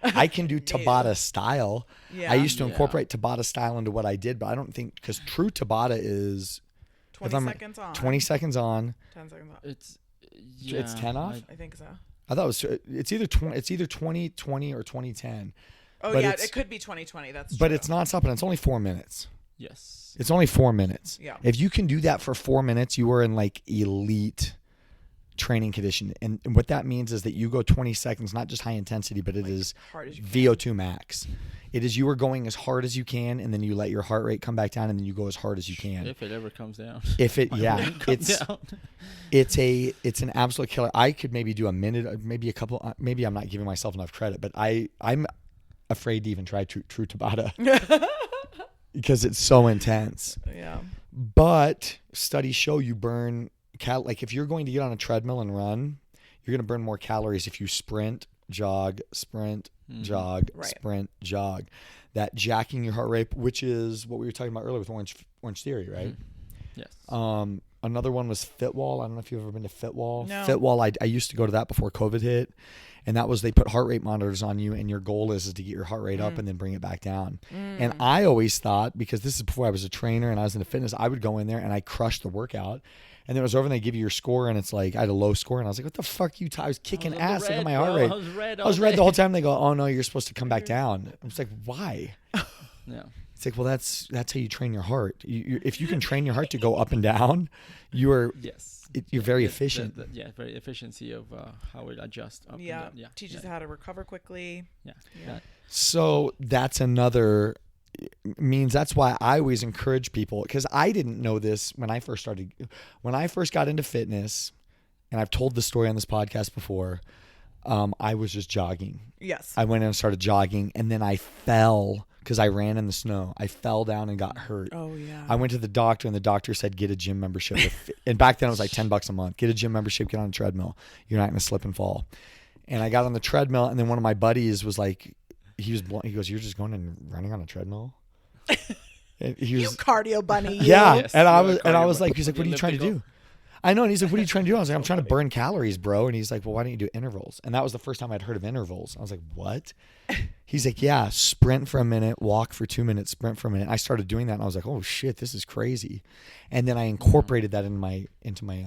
I can do Tabata style. Yeah. I used to incorporate Tabata style into what I did, but I don't think, because true Tabata is 20 seconds on. 20 seconds on. 10 seconds off. It's 10 off. I think so. I thought it's either 2020 or 2010. Oh, but it could be 2020. That's true. But it's nonstop, and it's only 4 minutes. Yes. It's only 4 minutes. Yeah. If you can do that for 4 minutes, you are in like elite training condition. And what that means is that you go 20 seconds, not just high intensity, but it is VO2 max. It is you are going as hard as you can, and then you let your heart rate come back down, and then you go as hard as you can. If it ever comes down. It's an absolute killer. I could maybe do a minute, maybe a couple. Maybe I'm not giving myself enough credit, but I'm afraid to even try true Tabata because it's so intense. Yeah. But studies show you burn like if you're going to get on a treadmill and run, you're going to burn more calories if you sprint, jog, jog, sprint, jog. That jacking your heart rate, which is what we were talking about earlier with Orange Theory, right? Yes. Another one was Fitwall. I don't know if you've ever been to Fitwall. No. Fitwall, I used to go to that before COVID hit. And that was they put heart rate monitors on you, and your goal is to get your heart rate up and then bring it back down. And I always thought, because this is before I was a trainer and I was into fitness, I would go in there and I crushed the workout. And then it was over and they give you your score, and it's like I had a low score, and I was like, what the fuck you I was kicking ass. Look at my heart rate. I was red the whole time. They go, oh no, you're supposed to come back down. I was like, why? Yeah. It's like, well, that's how you train your heart. If you can train your heart to go up and down, you're very efficient. Very efficiency of how it adjusts up and down. Yeah. Teaches how to recover quickly. Yeah. So that's another means that's why I always encourage people, because I didn't know this when I first got into fitness, and I've told the story on this podcast before. I was just jogging. Yes. I went in and started jogging, and then I fell because I ran in the snow. I fell down and got hurt. Oh yeah. I went to the doctor, and the doctor said, get a gym membership. And back then it was like $10 a month. Get a gym membership, get on a treadmill. You're not going to slip and fall. And I got on the treadmill, and then one of my buddies was like, he goes, you're just going and running on a treadmill? And he was, you cardio bunny. Yeah. Yes, and I was like, he's like, what are you trying to do? I know. And he's like, what are you trying to do? I was like, I'm trying to burn calories, bro. And he's like, well, why don't you do intervals? And that was the first time I'd heard of intervals. I was like, what? He's like, yeah, sprint for a minute, walk for 2 minutes, sprint for a minute. I started doing that, and I was like, oh shit, this is crazy. And then I incorporated that into my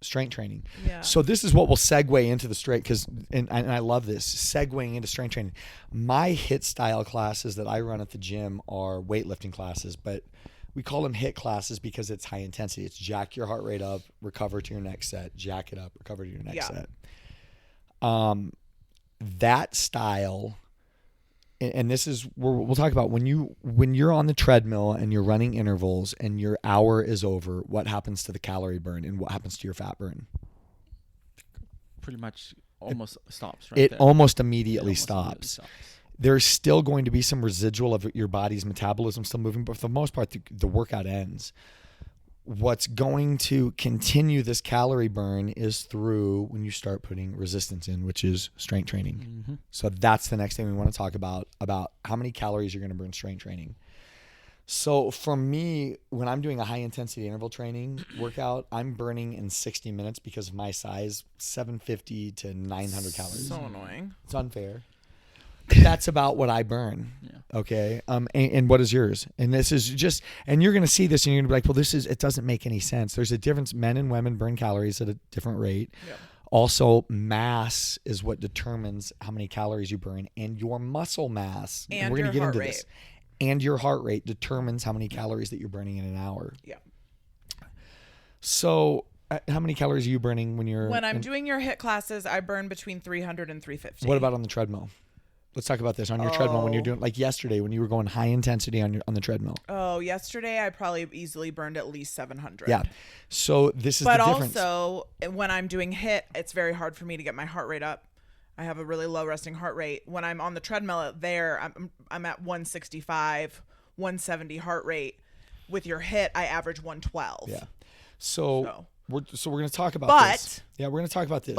strength training. Yeah. So this is what will segue into the strength, and I love this, segueing into strength training. My HIIT style classes that I run at the gym are weightlifting classes, but we call them HIIT classes because it's high intensity. It's jack your heart rate up, recover to your next set, jack it up, recover to your next set. That style, and this is where we'll talk about when you're on the treadmill and you're running intervals and your hour is over, what happens to the calorie burn and what happens to your fat burn? Pretty much almost stops. It almost immediately stops. There's still going to be some residual of your body's metabolism still moving, but for the most part, the workout ends. What's going to continue this calorie burn is through when you start putting resistance in, which is strength training. Mm-hmm. So that's the next thing we want to talk about how many calories you're going to burn strength training. So for me, when I'm doing a high intensity interval training workout, I'm burning in 60 minutes because of my size, 750 to 900 calories. So annoying. It's unfair. That's about what I burn. Yeah. Okay. And what is yours? And this is just, and you're going to see this and you're going to be like, well, it doesn't make any sense. There's a difference. Men and women burn calories at a different rate. Yeah. Also, mass is what determines how many calories you burn, and your muscle mass. And we're going to get into this. And your heart rate determines how many calories that you're burning in an hour. Yeah. So how many calories are you burning when I'm doing your HIIT classes? I burn between 300 and 350. What about on the treadmill? Let's talk about this on your treadmill when you're doing, like yesterday when you were going high intensity on the treadmill. Oh, yesterday I probably easily burned at least 700. Yeah. So this is the difference. But also when I'm doing HIIT, it's very hard for me to get my heart rate up. I have a really low resting heart rate. When I'm on the treadmill there, I'm at 165, 170 heart rate. With your HIIT, I average 112. Yeah. So we're going to talk about this. Yeah, we're going to talk about this.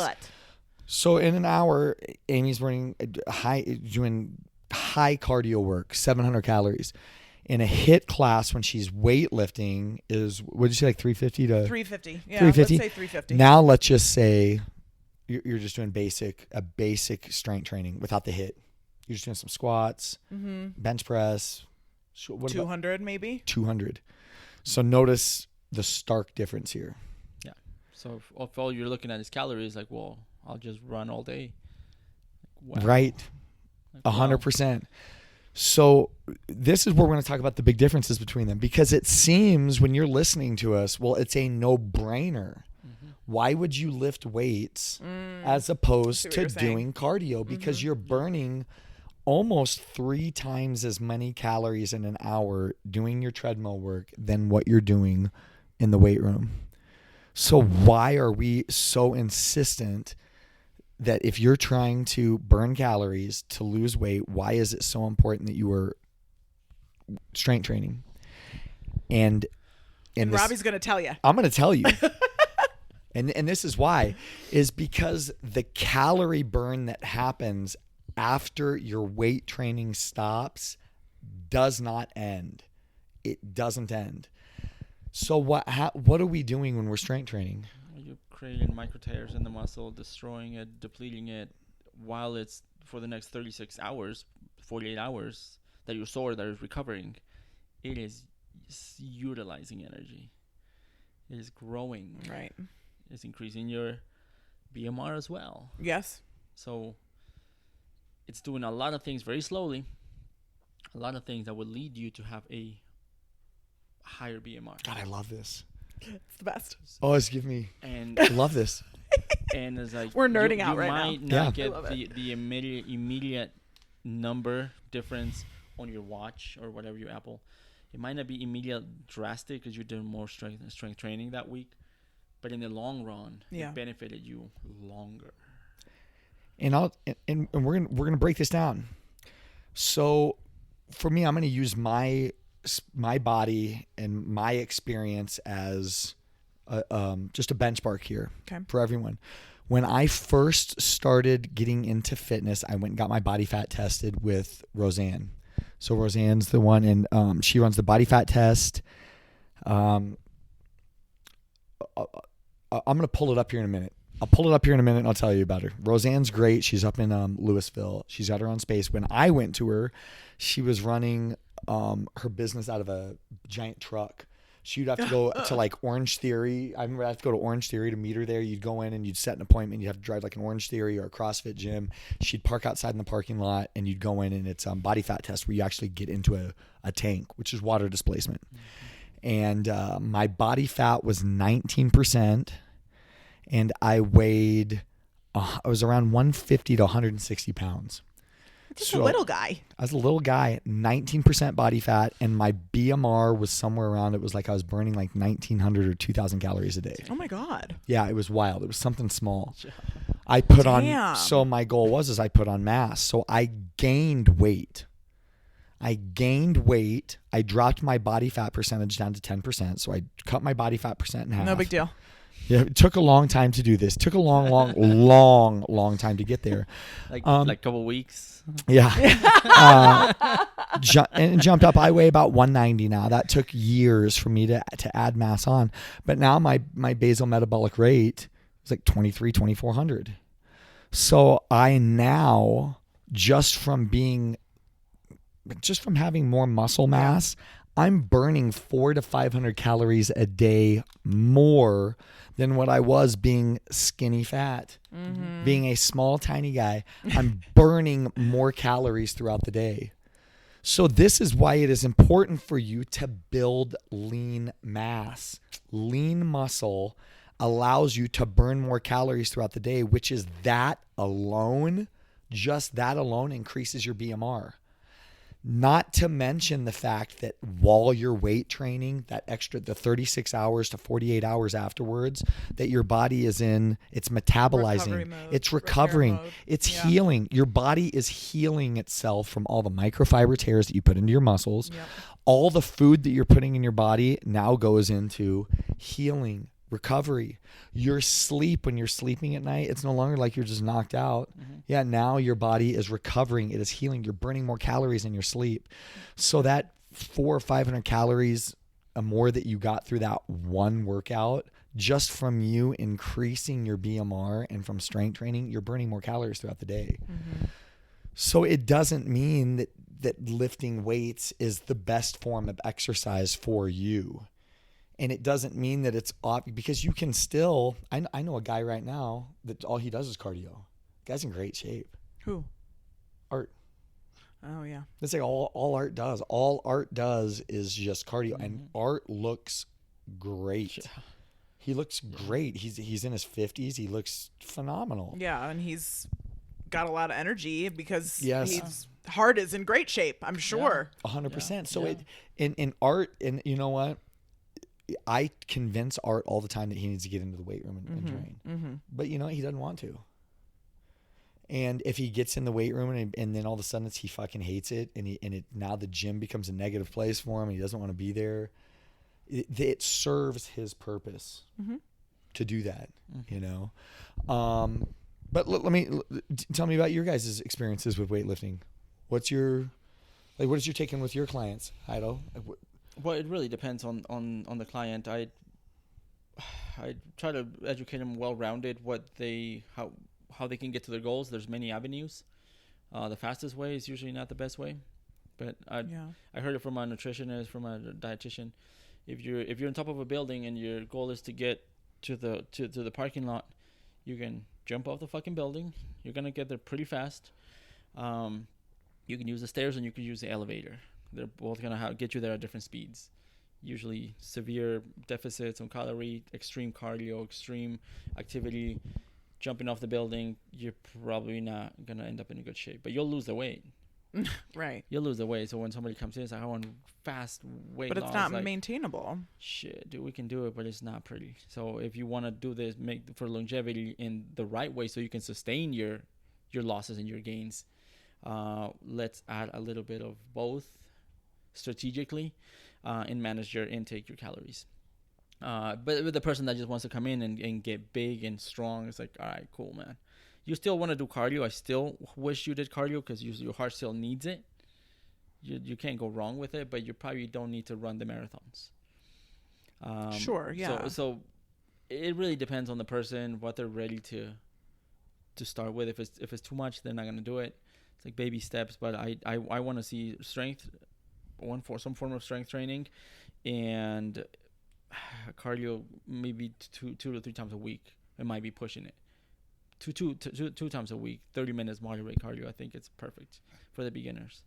So in an hour, Amy's doing high cardio work, 700 calories. In a HIIT class, when she's weightlifting, is, what did you say, like 350 to 350? Yeah, 350? Let's say 350. Now let's just say you're just doing a basic strength training without the HIIT. You're just doing some squats, bench press. 200 maybe? 200. So notice the stark difference here. Yeah. So if all you're looking at is calories, like, well, I'll just run all day. Wow. Right. 100%. So this is where we're going to talk about the big differences between them, because it seems when you're listening to us, well, it's a no-brainer. Mm-hmm. Why would you lift weights as opposed to doing cardio? Because you're burning almost 3 times as many calories in an hour doing your treadmill work than what you're doing in the weight room. So why are we so insistent that if you're trying to burn calories to lose weight, why is it so important that you are strength training? And Robbie's going to tell you. I'm going to tell you. And this is why, is because the calorie burn that happens after your weight training stops does not end. It doesn't end. So what are we doing when we're strength training? You're creating micro tears in the muscle, destroying it, depleting it, while it's for the next 36 hours, 48 hours that you're sore, that is recovering. It is utilizing energy. It is growing. Right. It's increasing your BMR as well. Yes. So it's doing a lot of things very slowly, a lot of things that would lead you to have a higher BMR. God, I love this. It's the best. Oh, it's give me. And I love this. And it's like we're nerding out right now. You might not get the immediate number difference on your watch or whatever you Apple. It might not be immediate drastic because you're doing more strength training that week, but in the long run, it benefited you longer. And we're gonna break this down. So, for me, I'm gonna use my body and my experience as just a benchmark here for everyone. When I first started getting into fitness, I went and got my body fat tested with Roseanne. So Roseanne's the one, and she runs the body fat test. I'm going to pull it up here in a minute. I'll pull it up here in a minute and I'll tell you about her. Roseanne's great. She's up in Louisville. She's got her own space. When I went to her, she was running her business out of a giant truck. She'd have to go to like Orange Theory. I remember I have to go to Orange Theory to meet her there. You'd go in and you'd set an appointment. You'd have to drive like an Orange Theory or a CrossFit gym. She'd park outside in the parking lot and you'd go in, and it's body fat test where you actually get into a tank, which is water displacement. And my body fat was 19%, and I weighed, I was around 150 to 160 pounds. Just a little guy. I was a little guy, 19% body fat, and my BMR was somewhere around, it was like I was burning like 1,900 or 2,000 calories a day. Oh my God. Yeah, it was wild. It was something small. I put on, so my goal was I put on mass. So I gained weight. I dropped my body fat percentage down to 10%. So I cut my body fat percent in half. No big deal. Yeah, it took a long time to do this. It took a long time to get there. Like a couple weeks. Yeah. And jumped up. I weigh about 190 now. That took years for me to add mass on. But now my basal metabolic rate is like 2,400. So I now, just from having more muscle mass, I'm burning 400 to 500 calories a day more than what I was being skinny fat. Mm-hmm. Being a small, tiny guy, I'm burning more calories throughout the day. So this is why it is important for you to build lean mass. Lean muscle allows you to burn more calories throughout the day, which is just that alone increases your BMR. Not to mention the fact that while you're weight training, the 36 hours to 48 hours afterwards, that your body is it's metabolizing, it's recovering, it's healing. Your body is healing itself from all the microfiber tears that you put into your muscles. Yep. All the food that you're putting in your body now goes into healing, recovery. Your sleep, when you're sleeping at night, it's no longer like you're just knocked out. Mm-hmm. Yeah, now your body is recovering. It is healing. You're burning more calories in your sleep. So that 400 or 500 calories more that you got through that one workout, just from you increasing your BMR and from strength training, you're burning more calories throughout the day. Mm-hmm. So it doesn't mean that lifting weights is the best form of exercise for you. And it doesn't mean that it's because you can still, I know a guy right now that all he does is cardio. The guy's in great shape. Who? Art. Oh, yeah. That's like all Art does. All Art does is just cardio. Mm-hmm. And Art looks great. He looks great. He's in his 50s. He looks phenomenal. Yeah, and he's got a lot of energy because his heart is in great shape, I'm sure. 100%. So in Art, and you know what? I convince Art all the time that he needs to get into the weight room and train. Mm-hmm. But you know what? He doesn't want to. And if he gets in the weight room and then all of a sudden he fucking hates it, and now the gym becomes a negative place for him and he doesn't want to be there, it serves his purpose to do that, you know? But tell me about your guys' experiences with weightlifting. What is your take on with your clients, Jairo? Well, it really depends on the client. I try to educate them well-rounded how they can get to their goals. There's many avenues. The fastest way is usually not the best way, but I heard it from a nutritionist, from a dietitian. If you're on top of a building and your goal is to get to the parking lot, you can jump off the fucking building. You're gonna get there pretty fast. You can use the stairs and you can use the elevator. They're both gonna get you there at different speeds. Usually severe deficits on calorie, extreme cardio, extreme activity. Jumping off the building, you're probably not gonna end up in a good shape, but you'll lose the weight. Right. You'll lose the weight. So when somebody comes in, it's like, I want fast weight loss. But it's not maintainable. Shit, dude, we can do it, but it's not pretty. So if you want to do this, make for longevity in the right way, so you can sustain your losses and your gains. Let's add a little bit of both strategically, and manage your intake, your calories. But with the person that just wants to come in and get big and strong, it's like, all right, cool, man. You still want to do cardio. I still wish you did cardio because your heart still needs it. You can't go wrong with it, but you probably don't need to run the marathons. Sure, yeah. So it really depends on the person, what they're ready to start with. If it's too much, they're not gonna do it. It's like baby steps. But I want to see strength, some form of strength training, and cardio maybe two to three times a week. It might be pushing it. Two times a week, 30 minutes moderate cardio. I think it's perfect for the beginners.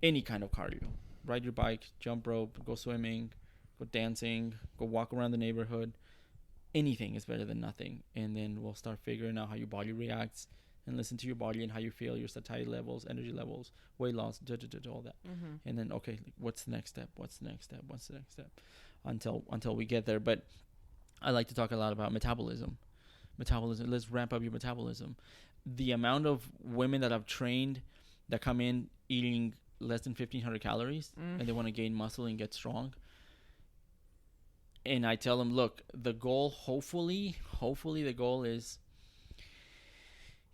Any kind of cardio. Ride your bike, jump rope, go swimming, go dancing, go walk around the neighborhood. Anything is better than nothing. And then we'll start figuring out how your body reacts and listen to your body and how you feel, your satiety levels, energy levels, weight loss, all that. Mm-hmm. And then, okay, what's the next step? Until we get there. But I like to talk a lot about metabolism. Let's ramp up your metabolism. The amount of women that I've trained that come in eating less than 1,500 calories and they want to gain muscle and get strong. And I tell them, look, the goal, hopefully the goal is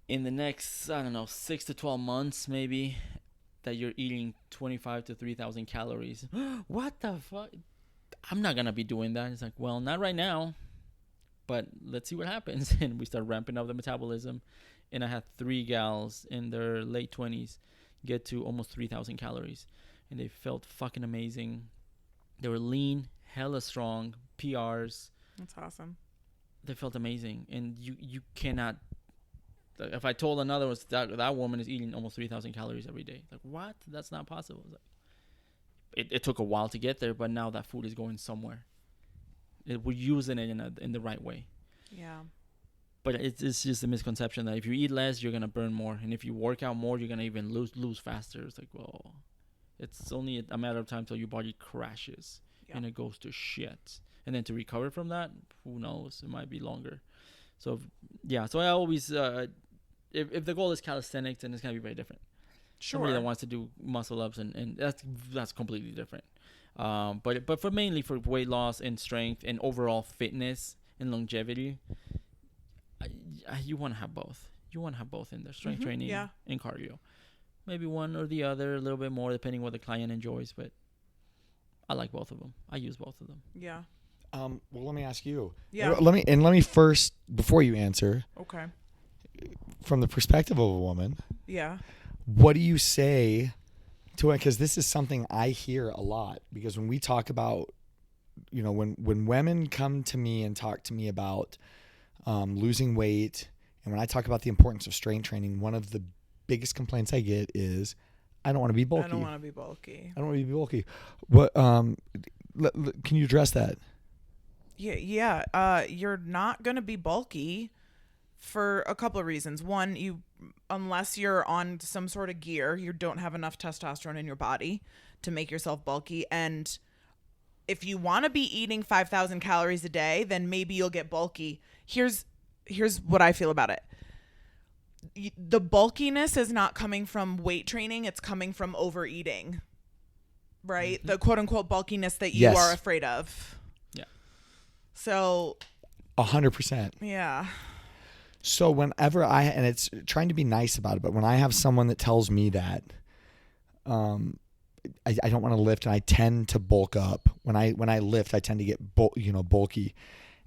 in the next, 6 to 12 months, maybe, that you're eating 25 to 3,000 calories. What the fuck? I'm not going to be doing that. It's like, well, not right now. But let's see what happens. And we start ramping up the metabolism. And I had 3 gals in their late 20s get to almost 3,000 calories. And they felt fucking amazing. They were lean, hella strong, PRs. That's awesome. They felt amazing. And you cannot... If I told another was that woman is eating almost 3,000 calories every day. Like, what? That's not possible. It took a while to get there, but now that food is going somewhere. We're using it in the right way. Yeah. But it's just a misconception that if you eat less, you're gonna burn more, and if you work out more, you're gonna even lose faster. It's like, well, it's only a matter of time till your body crashes and it goes to shit, and then to recover from that, who knows? It might be longer. So So I always, if the goal is calisthenics, then it's gonna be very different. Sure. Somebody that wants to do muscle ups and that's completely different. But mainly for weight loss and strength and overall fitness and longevity, you want to have both. You want to have both in there, strength training and cardio. Maybe one or the other, a little bit more, depending what the client enjoys. But I like both of them. I use both of them. Yeah. Well, let me ask you. Yeah. Let me first, before you answer. Okay. From the perspective of a woman. Yeah. What do you say to it? Because this is something I hear a lot. Because when we talk about, when women come to me and talk to me about losing weight, and when I talk about the importance of strength training, one of the biggest complaints I get is, I don't want to be bulky. What? Can you address that? You're not going to be bulky for a couple of reasons. One, unless you're on some sort of gear, you don't have enough testosterone in your body to make yourself bulky. And if you want to be eating 5,000 calories a day, then maybe you'll get bulky. Here's what I feel about it. The bulkiness is not coming from weight training. It's coming from overeating, right? Mm-hmm. The quote unquote bulkiness that you are afraid of. Yeah. So 100%. Yeah. So whenever and it's trying to be nice about it, but when I have someone that tells me that, I don't want to lift, and I tend to bulk up. When I lift, I tend to get bulky,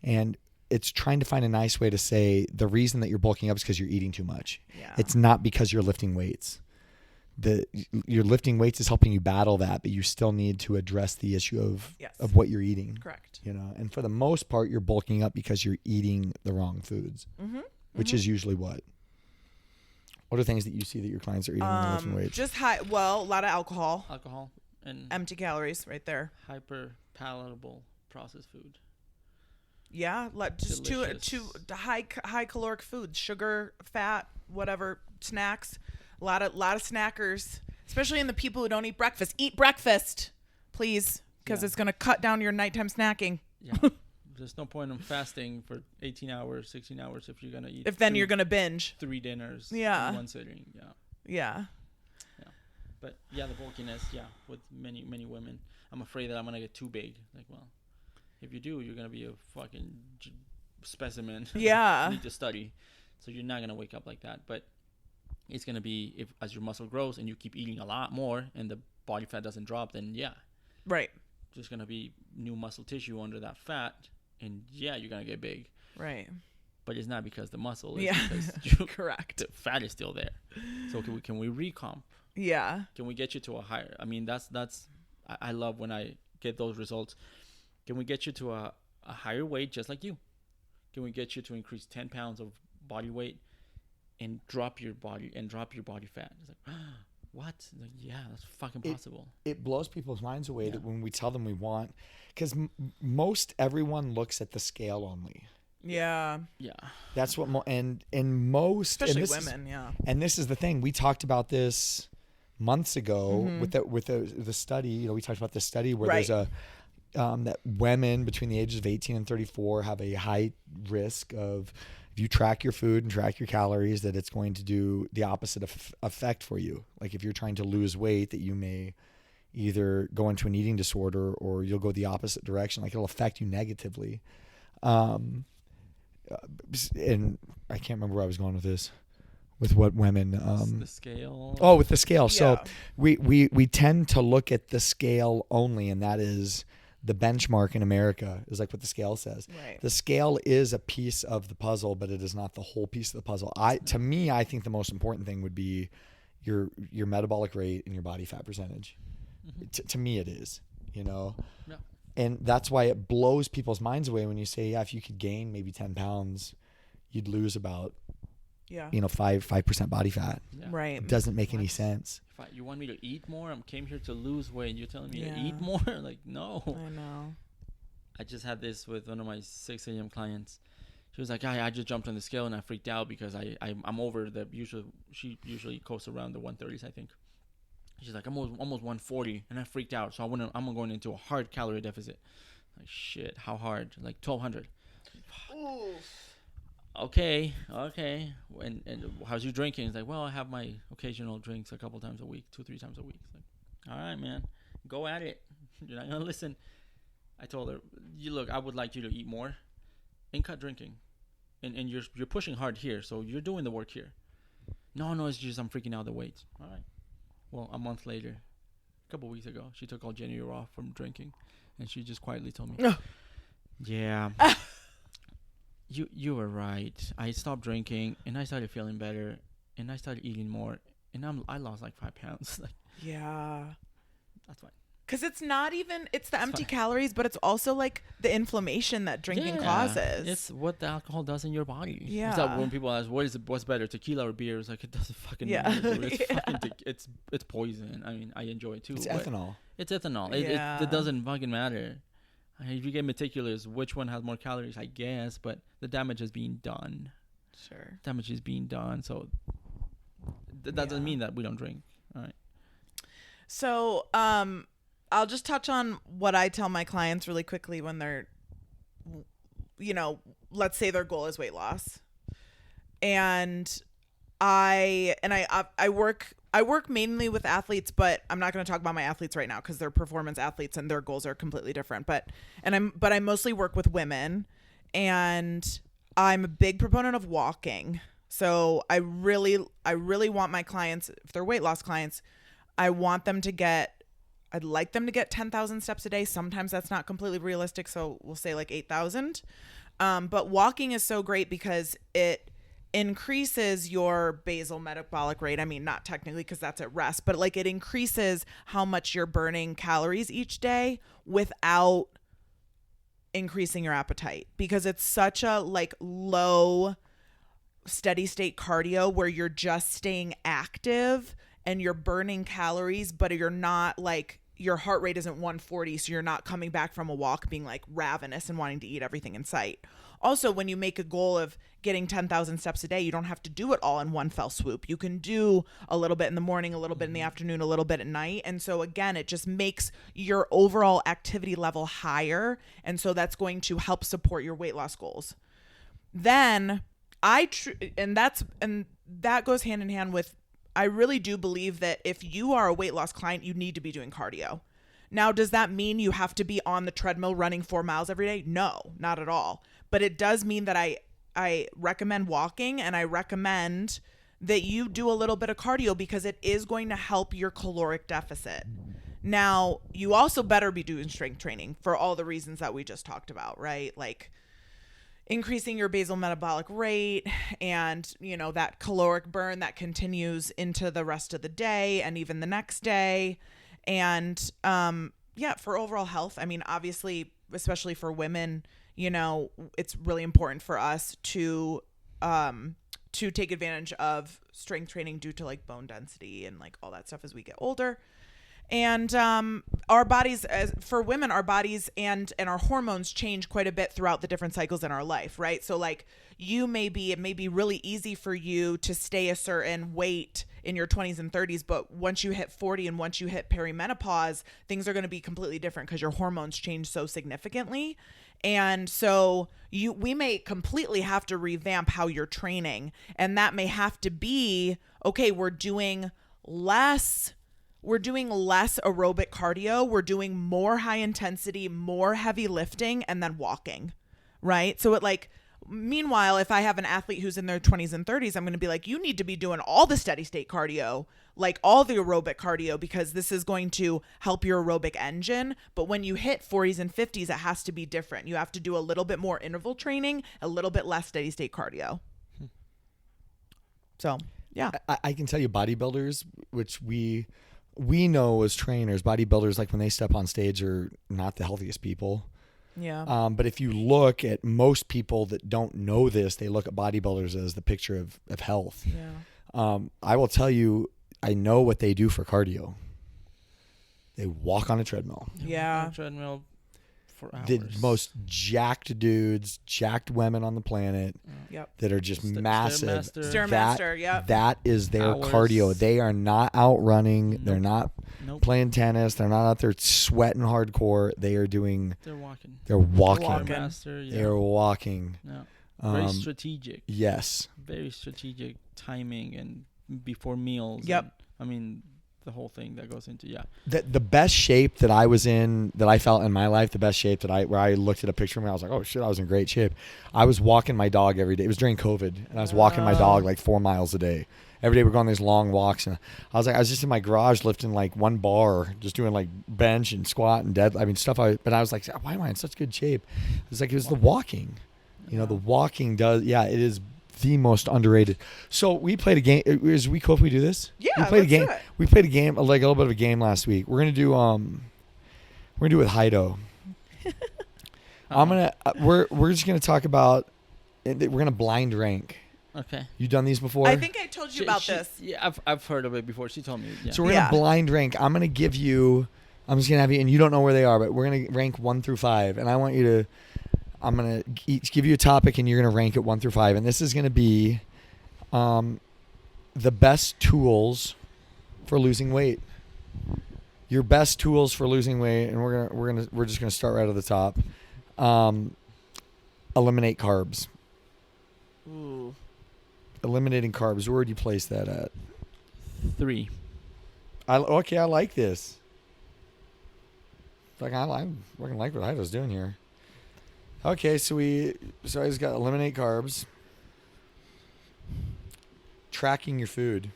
and it's trying to find a nice way to say the reason that you're bulking up is because you're eating too much. Yeah. It's not because you're lifting weights. Your lifting weights is helping you battle that, but you still need to address the issue of what you're eating. Correct. And for the most part, you're bulking up because you're eating the wrong foods, which is usually what. What are things that you see that your clients are eating when they're lifting weights? Just a lot of alcohol. Alcohol and empty calories right there. Hyper palatable processed food. Yeah, just too high caloric foods, sugar, fat, whatever, snacks. A lot of snackers, especially in the people who don't eat breakfast. Eat breakfast, please, because it's going to cut down your nighttime snacking. Yeah. There's no point in fasting for 18 hours, 16 hours if you're going to eat. If then you're going to binge 3 dinners in one sitting. Yeah. But the bulkiness, with many, many women, I'm afraid that I'm going to get too big. Like, well, if you do, you're going to be a fucking specimen. Yeah. You need to study. So you're not going to wake up like that. But it's going to be, as your muscle grows and you keep eating a lot more and the body fat doesn't drop, then right. There's going to be new muscle tissue under that fat. And you're going to get big. Right. But it's not because the muscle is because correct. The fat is still there. So can we recomp? Yeah. Can we get you to a higher? I mean, I love when I get those results. Can we get you to a higher weight just like you? Can we get you to increase 10 pounds of body weight and drop your body fat? It's like, what? Like, yeah, that's fucking possible. It blows people's minds away that when we tell them we want, because most everyone looks at the scale only. Yeah. Yeah. That's what and most, especially women. And this is the thing. We talked about this months ago with the study. We talked about this study where there's that women between the ages of 18 and 34 have a high risk of, if you track your food and track your calories, that it's going to do the opposite effect for you. Like if you're trying to lose weight, that you may either go into an eating disorder or you'll go the opposite direction. Like it'll affect you negatively. And I can't remember where I was going with this. With what women? The scale. Oh, with the scale. Yeah. So we tend to look at the scale only, and that is the benchmark in America, is like what the scale says. Right. The scale is a piece of the puzzle, but it is not the whole piece of the puzzle. To me, I think the most important thing would be your metabolic rate and your body fat percentage. Mm-hmm. To me, it is. Yeah. And that's why it blows people's minds away when you say, if you could gain maybe 10 pounds, you'd lose about 5% body fat. Yeah. Right. It doesn't make any sense. You want me to eat more? I came here to lose weight. You're telling me to eat more? Like, no. I know. I just had this with one of my 6 a.m. clients. She was like, I just jumped on the scale and I freaked out because I'm over the usual. She usually coasts around the 130s, I think. She's like, I'm almost 140, and I freaked out. So I'm going into a hard calorie deficit. Like, shit, how hard? Like 1,200. Okay. And how's your drinking? It's like, well, I have my occasional drinks a couple times a week, 2-3 times a week. It's like, all right, man, go at it. You're not gonna listen. I told her, look, I would like you to eat more and cut drinking, and you're pushing hard here, so you're doing the work here. No, it's just I'm freaking out the weight. All right. Well, a month later, a couple weeks ago, she took all January off from drinking, and she just quietly told me, yeah. You were right. I stopped drinking, and I started feeling better, and I started eating more, and I lost like 5 pounds. Like, yeah, that's fine. Because it's not even, it's the empty calories, but it's also like the inflammation that drinking causes. It's what the alcohol does in your body. Yeah. It's like when people ask, what's better, tequila or beer? It's like, it doesn't fucking matter. It's it's poison. I mean, I enjoy it too. It's ethanol. It's ethanol. Yeah. It doesn't fucking matter. If you get meticulous, which one has more calories, I guess, but the damage is being done. Sure. Damage is being done. So that doesn't mean that we don't drink. All right. So I'll just touch on what I tell my clients really quickly when they're, let's say their goal is weight loss. And I work mainly with athletes, but I'm not going to talk about my athletes right now because they're performance athletes and their goals are completely different. But I mostly work with women, and I'm a big proponent of walking. So I really want my clients, if they're weight loss clients, I'd like them to get 10,000 steps a day. Sometimes that's not completely realistic, so we'll say like 8,000. But walking is so great because it increases your basal metabolic rate. I mean, not technically because that's at rest, but like it increases how much you're burning calories each day without increasing your appetite, because it's such a like low steady state cardio where you're just staying active and you're burning calories, but you're not like, your heart rate isn't 140. So you're not coming back from a walk being like ravenous and wanting to eat everything in sight. Also, when you make a goal of getting 10,000 steps a day, you don't have to do it all in one fell swoop. You can do a little bit in the morning, a little bit in the afternoon, a little bit at night. And so again, it just makes your overall activity level higher. And so that's going to help support your weight loss goals. Then that goes hand in hand with, I really do believe that if you are a weight loss client, you need to be doing cardio. Now, does that mean you have to be on the treadmill running 4 miles every day? No, not at all. But it does mean that I recommend walking, and I recommend that you do a little bit of cardio because it is going to help your caloric deficit. Now, you also better be doing strength training for all the reasons that we just talked about, right? Like increasing your basal metabolic rate and, that caloric burn that continues into the rest of the day and even the next day. And, for overall health, I mean, obviously, especially for women, it's really important for us to take advantage of strength training due to like bone density and like all that stuff as we get older. And our bodies, for women, our bodies and our hormones change quite a bit throughout the different cycles in our life, right? So like it may be really easy for you to stay a certain weight in your 20s and 30s, but once you hit 40 and once you hit perimenopause, things are going to be completely different because your hormones change so significantly. And so we may completely have to revamp how you're training, and that may have to be, okay, we're doing less aerobic cardio. We're doing more high intensity, more heavy lifting, and then walking, right? So meanwhile, if I have an athlete who's in their 20s and 30s, I'm going to be like, you need to be doing all the steady state cardio, like all the aerobic cardio, because this is going to help your aerobic engine. But when you hit 40s and 50s, it has to be different. You have to do a little bit more interval training, a little bit less steady state cardio. So, yeah. I can tell you bodybuilders, which we know as trainers, bodybuilders, like when they step on stage, are not the healthiest people. Yeah. But if you look at most people that don't know this, they look at bodybuilders as the picture of health. Yeah. I will tell you, I know what they do for cardio. They walk on a treadmill. Yeah. On a treadmill for hours. The most jacked dudes, jacked women on the planet. Yep. That are just massive. Stairmaster, yep. That is their Hours. cardio. They are not out running. Nope. They're not Nope. playing tennis. They're not out there sweating hardcore. They are doing. They're walking. They're walking. Stairmaster, yeah. They're walking. Yeah. Very strategic. Yes. Very strategic timing and before meals. Yep. And, the whole thing that goes into, yeah. The best shape that I was in, that I felt in my life, the best shape where I looked at a picture of me, I was like, oh shit, I was in great shape. I was walking my dog every day. It was during COVID, and I was walking my dog like 4 miles a day. Every day we're going on these long walks, and I was just in my garage lifting like one bar, just doing like bench and squat and dead. I mean stuff. But I was like, why am I in such good shape? It was the walking. The walking does. Yeah, it is the most underrated. So we played a game. Is we cool if we do this? Yeah, we played a game. Do it. We played a game, like a little bit of a game last week. We're gonna do it with Heido. We're just gonna talk about. We're gonna blind rank. Okay. You done these before? I think I told you about this. Yeah, I've heard of it before. She told me. Yeah. So we're gonna blind rank. I'm gonna give you I'm just gonna have you, and you don't know where they are, but we're gonna rank 1 through 5, and I want you to. I'm gonna give you a topic, and you're gonna rank it 1 through 5, and this is gonna be, the best tools for losing weight. Your best tools for losing weight, and we're just gonna start right at the top. Eliminate carbs. Ooh. Eliminating carbs. Where would you place that at? 3. I like this. I fucking like what I was doing here. Okay, so I just got eliminate carbs. Tracking your food.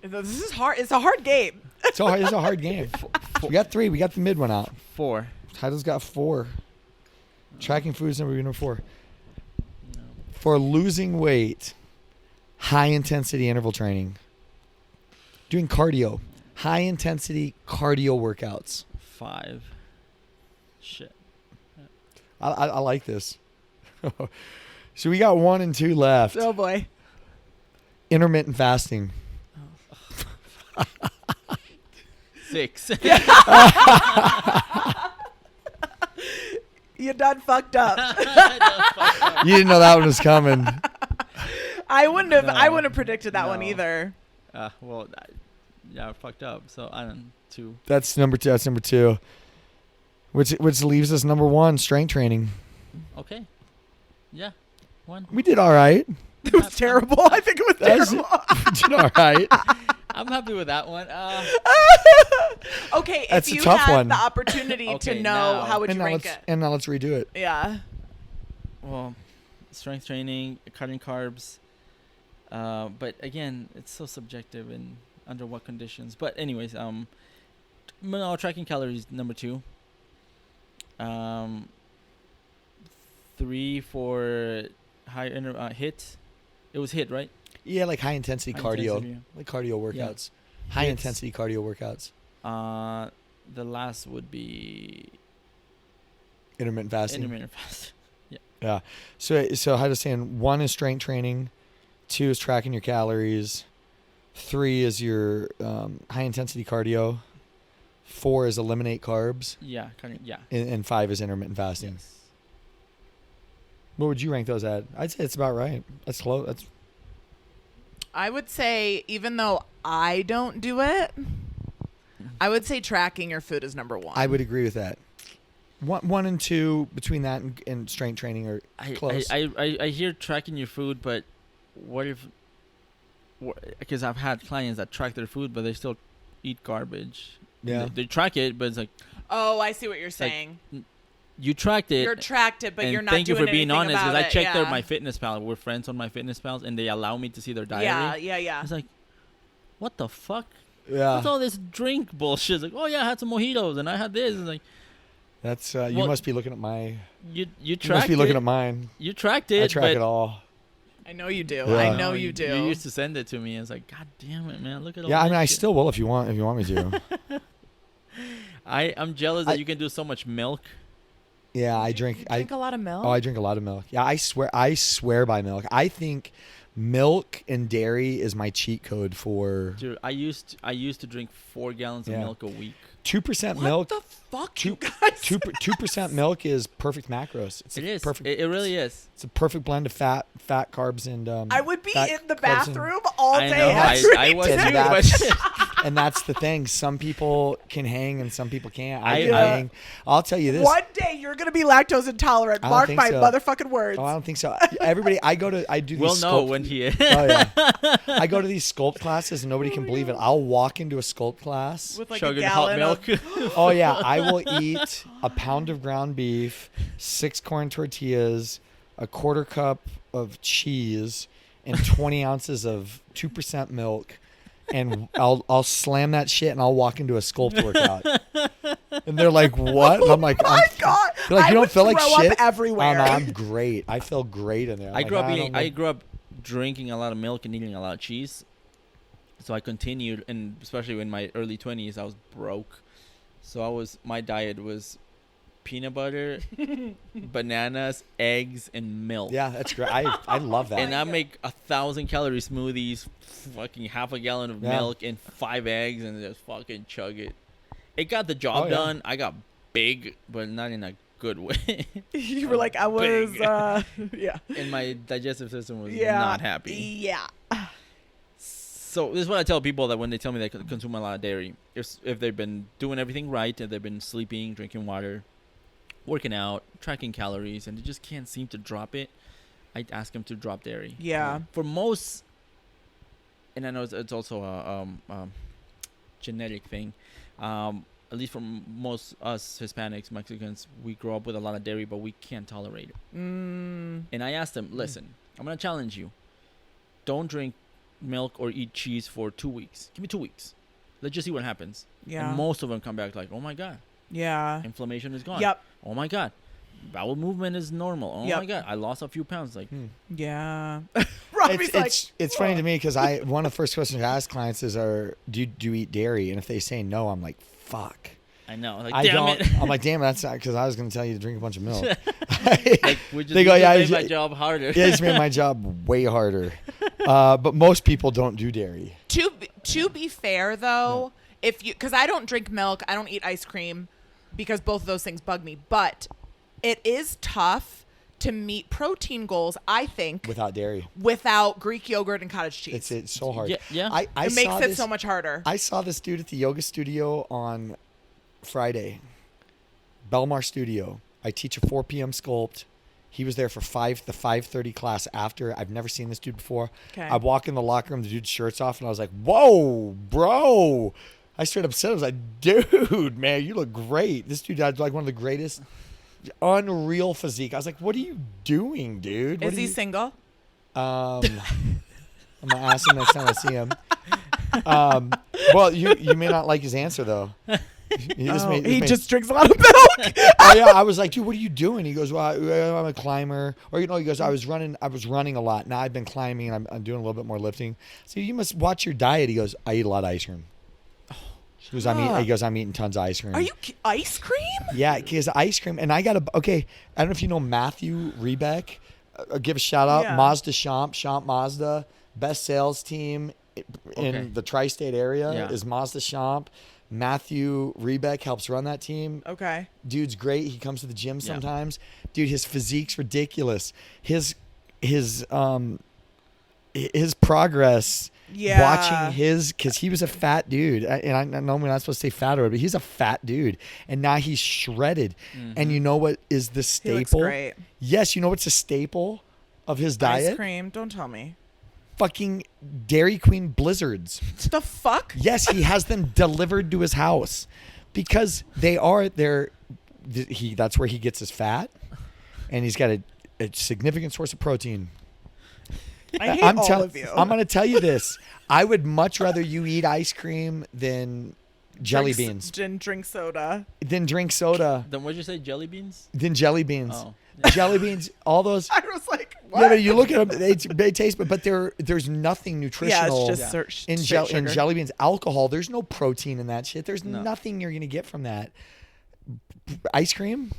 This is hard. It's a hard game. It's a hard game. We got 3. We got the mid one out. 4. Title's got 4. Tracking food is number 4. No. For losing weight, high intensity interval training. Doing cardio. High intensity cardio workouts. 5. Shit. I like this. So we got 1 and 2 left. Oh boy. Intermittent fasting. 6. You done fucked up. You didn't know that one was coming. I wouldn't have predicted that one either. Well, I fucked up. So I don't 2. That's number 2. Which leaves us number 1, strength training. Okay. Yeah. 1. We did all right. It was terrible. I think it was terrible. We did all right. I'm happy with that one. Okay, that's if you a tough had one. the opportunity to know, how would you rank it? And now let's redo it. Yeah. Well, strength training, cutting carbs. But again, it's so subjective and under what conditions. But anyways, tracking calories, number 2. 3 for high HIIT. It was HIIT, right? Yeah, like high intensity cardio. Like cardio workouts. Yeah. High intensity cardio workouts. The last would be intermittent fasting. Intermittent fasting. Yeah. Yeah. So how to saying 1 is strength training, 2 is tracking your calories, 3 is your high intensity cardio, 4 is eliminate carbs. Yeah, kind of, yeah. And 5 is intermittent fasting. Yes. What would you rank those at? I'd say it's about right. That's close. I would say, even though I don't do it, I would say tracking your food is number 1. I would agree with that. 1 and 2 between that and strength training are close. I hear tracking your food, but what if? Because I've had clients that track their food, but they still eat garbage. Yeah, they track it, but it's like. Oh, I see what you're saying. You tracked it. You're tracked it, but you're not doing anything about it. Thank you for being honest, because I checked out my MyFitnessPal. We're friends on MyFitnessPal, and they allow me to see their diary. Yeah. It's like, what the fuck? Yeah. What's all this drink bullshit? It's like, oh yeah, I had some mojitos, and I had this. It's like, that's you must be looking at my. You tracked must be looking it. at mine. You tracked it. I track it all. I know you do. Yeah. I know you do. You used to send it to me. It's like, God damn it, man! Look at all. Yeah, I mean, I still will if you want me to. I'm jealous that you can do so much milk. Yeah, I drink a lot of milk. Oh, I drink a lot of milk. Yeah, I swear by milk. I think milk and dairy is my cheat code for. Dude, I used to drink 4 gallons of milk a week. 2% milk. What the fuck, you guys? 2% milk is perfect macros. It is. Perfect. It really is. It's a perfect blend of fat, carbs, and. I would be in the bathroom all day. I was too. And that's the thing. Some people can hang and some people can't. I can hang. I'll tell you this. One day you're gonna be lactose intolerant. Mark my motherfucking words. Oh, I don't think so. Everybody, I do these. We'll know when he is. Oh yeah. I go to these sculpt classes and nobody can believe it. I'll walk into a sculpt class with like a gallon hot milk. Oh yeah, I will eat a pound of ground beef, 6 corn tortillas, a quarter cup of cheese, and 20 ounces of 2% milk, and I'll slam that shit and I'll walk into a sculpt workout. And they're like, "What?" And I'm like, "Oh my God!" They're like, "You don't feel like shit?" Up everywhere. I'm great. I feel great in there. I grew up drinking a lot of milk and eating a lot of cheese, so I continued, and especially in my early 20s, I was broke. So my diet was peanut butter, bananas, eggs, and milk. Yeah, that's great. I love that. And I make 1,000 calorie smoothies, fucking half a gallon of milk and 5 eggs, and just fucking chug it. It got the job done. I got big, but not in a good way. You were like, I was, And my digestive system was not happy. Yeah. So this is what I tell people that when they tell me they consume a lot of dairy, if they've been doing everything right, and they've been sleeping, drinking water, working out, tracking calories, and they just can't seem to drop it, I ask them to drop dairy. Yeah. For most, and I know it's also a genetic thing, at least for most us Hispanics, Mexicans, we grow up with a lot of dairy, but we can't tolerate it. And I asked them, listen, I'm going to challenge you. Don't drink milk or eat cheese for 2 weeks. Give me 2 weeks. Let's just see what happens. Yeah. And most of them come back like, oh my God. Yeah. Inflammation is gone. Yep. Oh my God. Bowel movement is normal. Oh my God. I lost a few pounds. Like, yeah. It's funny to me because one of the first questions I ask clients is, do you eat dairy? And if they say no, I'm like, fuck. I know. Like, damn it. I'm like, damn it. That's not because I was going to tell you to drink a bunch of milk. Like, they go, made my job harder. Yeah, it's made my job way harder. But most people don't do dairy. To be fair, though, because I don't drink milk, I don't eat ice cream because both of those things bug me. But it is tough to meet protein goals, I think, without dairy, without Greek yogurt and cottage cheese. It's so hard. Yeah. It makes it so much harder. I saw this dude at the yoga studio on Friday, Belmar Studio. I teach a 4 p.m. sculpt. He was there for the 5:30 class after. I've never seen this dude before. Okay. I walk in the locker room, the dude's shirt's off, and I was like, whoa, bro. I straight up said, I was like, dude, man, you look great. This dude had like one of the greatest, unreal physique. I was like, what are you doing, dude? Is he single? I'm going to ask him next time I see him. Well, you may not like his answer, though. He just drinks a lot of milk. Yeah, I was like, dude, what are you doing? He goes, well, I'm a climber. Or, he goes, I was running a lot. Now I've been climbing and I'm doing a little bit more lifting. So you must watch your diet. He goes, I eat a lot of ice cream. He goes, I'm eating tons of ice cream. Are you ice cream? Yeah, because ice cream. And I got I don't know if you know Matthew Rebeck. Give a shout out. Yeah. Mazda Champ Mazda. Best sales team in the tri-state area is Mazda Champ. Matthew Rebeck helps run that team. Okay. Dude's great. He comes to the gym sometimes. Dude, his physique's ridiculous. His progress, watching because he was a fat dude. And I know we're not supposed to say fat or but he's a fat dude. And now he's shredded. Mm-hmm. And you know what is the staple? He looks great. Yes, you know what's a staple of his diet? Ice cream. Don't tell me. Fucking Dairy Queen Blizzards. The fuck? Yes, he has them delivered to his house because that's where he gets his fat, and he's got a significant source of protein. I hate all of you. I'm going to tell you this. I would much rather you eat ice cream than jelly beans. Then drink soda. Then drink soda. Then what'd you say, jelly beans? Then jelly beans. Oh. Jelly beans, all those. I was like, what? Yeah, but you look at them, they taste, but there's nothing nutritional it's just in jelly beans. Alcohol, there's no protein in that shit. There's nothing you're going to get from that. Ice cream?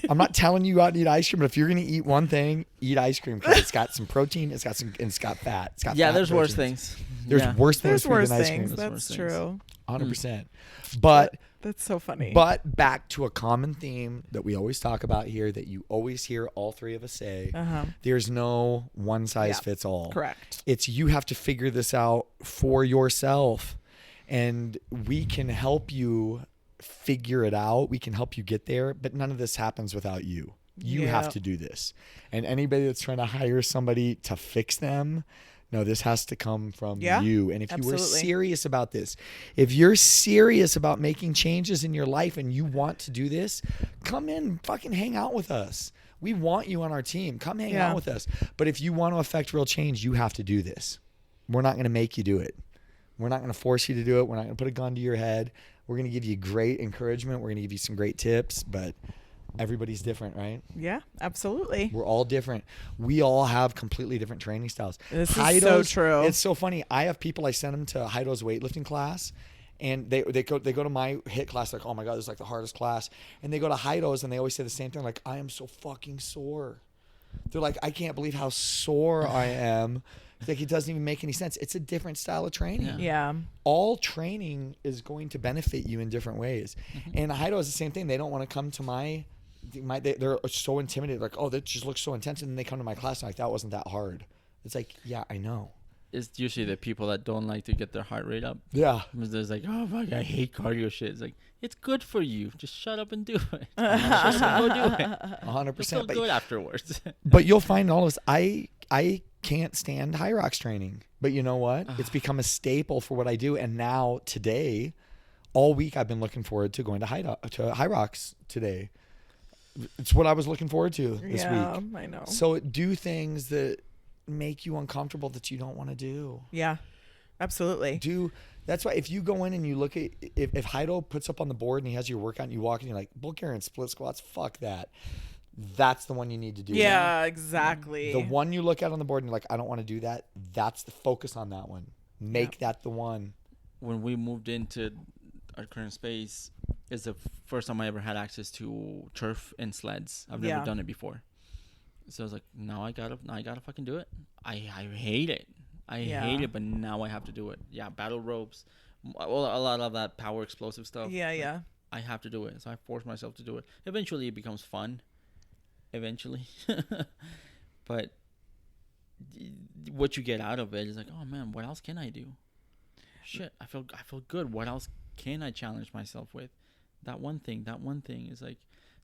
I'm not telling you out to eat ice cream, but if you're going to eat one thing, eat ice cream because it's got some protein, it's got fat. It's got there's worse things. There's worse things than ice cream. That's true. 100%. But that's so funny. But back to a common theme that we always talk about here that you always hear all three of us say, there's no one size fits all. Correct. It's you have to figure this out for yourself. And we can help you figure it out. We can help you get there, but none of this happens without you. You have to do this. And anybody that's trying to hire somebody to fix them, no, this has to come from you. And if you were serious about this, if you're serious about making changes in your life and you want to do this, come in, fucking hang out with us. We want you on our team. Come hang out with us. But if you want to affect real change, you have to do this. We're not going to make you do it. We're not going to force you to do it. We're not going to put a gun to your head. We're going to give you great encouragement. We're going to give you some great tips, but everybody's different, right? Yeah, absolutely. We're all different. We all have completely different training styles. This is so true. It's so funny. I have people, I send them to Heido's weightlifting class, And they go to my HIIT class like, oh my God, this is like the hardest class. And they go to Jairo's and they always say the same thing, like, I am so fucking sore. They're like, I can't believe how sore I am. It's like, it doesn't even make any sense. It's a different style of training. Yeah. All training is going to benefit you in different ways. And Jairo is the same thing. They don't want to come to they're so intimidated, like, oh, that just looks so intense. And then they come to my class and like, that wasn't that hard. It's like, yeah, I know. It's usually the people that don't like to get their heart rate up. Yeah. There's like, oh fuck, I hate cardio shit. It's like, it's good for you. Just shut up and do it. Just go do it. 100%. Feel good afterwards. But you'll find all of us. I can't stand high rocks training, but you know what? It's become a staple for what I do. And now today, all week I've been looking forward to going to high rocks today. It's what I was looking forward to this week. I know. So do things that make you uncomfortable that you don't want to do. Yeah, absolutely. That's why if you go in and you look at, if Jairo puts up on the board and he has your workout and you walk and you're like, Bulgarian split squats, fuck that. That's the one you need to do. Yeah, exactly. The one you look at on the board and you're like, I don't want to do that. That's the focus on that one. Make that the one. When we moved into our current space, it's the first time I ever had access to turf and sleds. I've never done it before. So I was like, now I gotta fucking do it. I hate it. I hate it, but now I have to do it. Yeah, battle ropes, well, a lot of that power explosive stuff. Yeah. I have to do it. So I force myself to do it. Eventually it becomes fun. But what you get out of it is like, oh man, what else can I do? Shit, I feel good. What else can I challenge myself with? That one thing is like,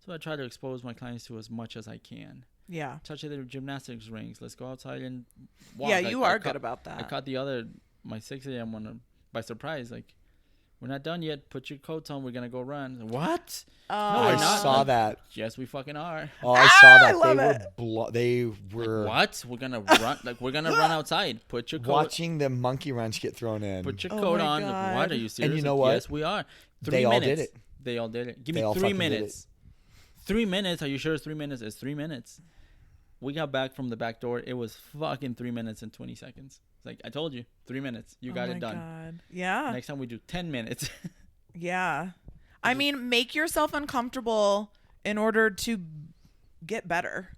so I try to expose my clients to as much as I can. Yeah. Touch their gymnastics rings. Let's go outside and walk. Yeah, you are good about that. I caught my 6 a.m. one by surprise. Like, we're not done yet. Put your coats on. We're going to go run. What? No, I saw that. Yes, we fucking are. Oh, I saw that. I love they were. Like, what? We're going to run. Like, we're going to run outside. Put your coat. Watching the monkey wrench get thrown in. Put your coat on. Like, what? Are you serious? And you know what? Yes, we are. They all did it. They all did it. Give me 3 minutes. 3 minutes? Are you sure it's 3 minutes? It's 3 minutes. We got back from the back door. It was fucking 3 minutes and 20 seconds. It's like, I told you, 3 minutes. You got it done. God. Yeah. Next time we do 10 minutes. Yeah. I mean, make yourself uncomfortable in order to get better.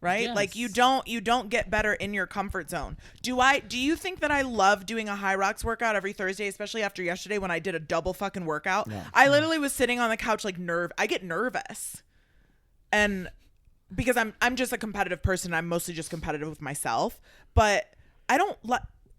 Right? Yes. Like you don't get better in your comfort zone. Do you think that I love doing a high rocks workout every Thursday, especially after yesterday when I did a double fucking workout? No. I literally was sitting on the couch like I get nervous. And because I'm just a competitive person, I'm mostly just competitive with myself, but I don't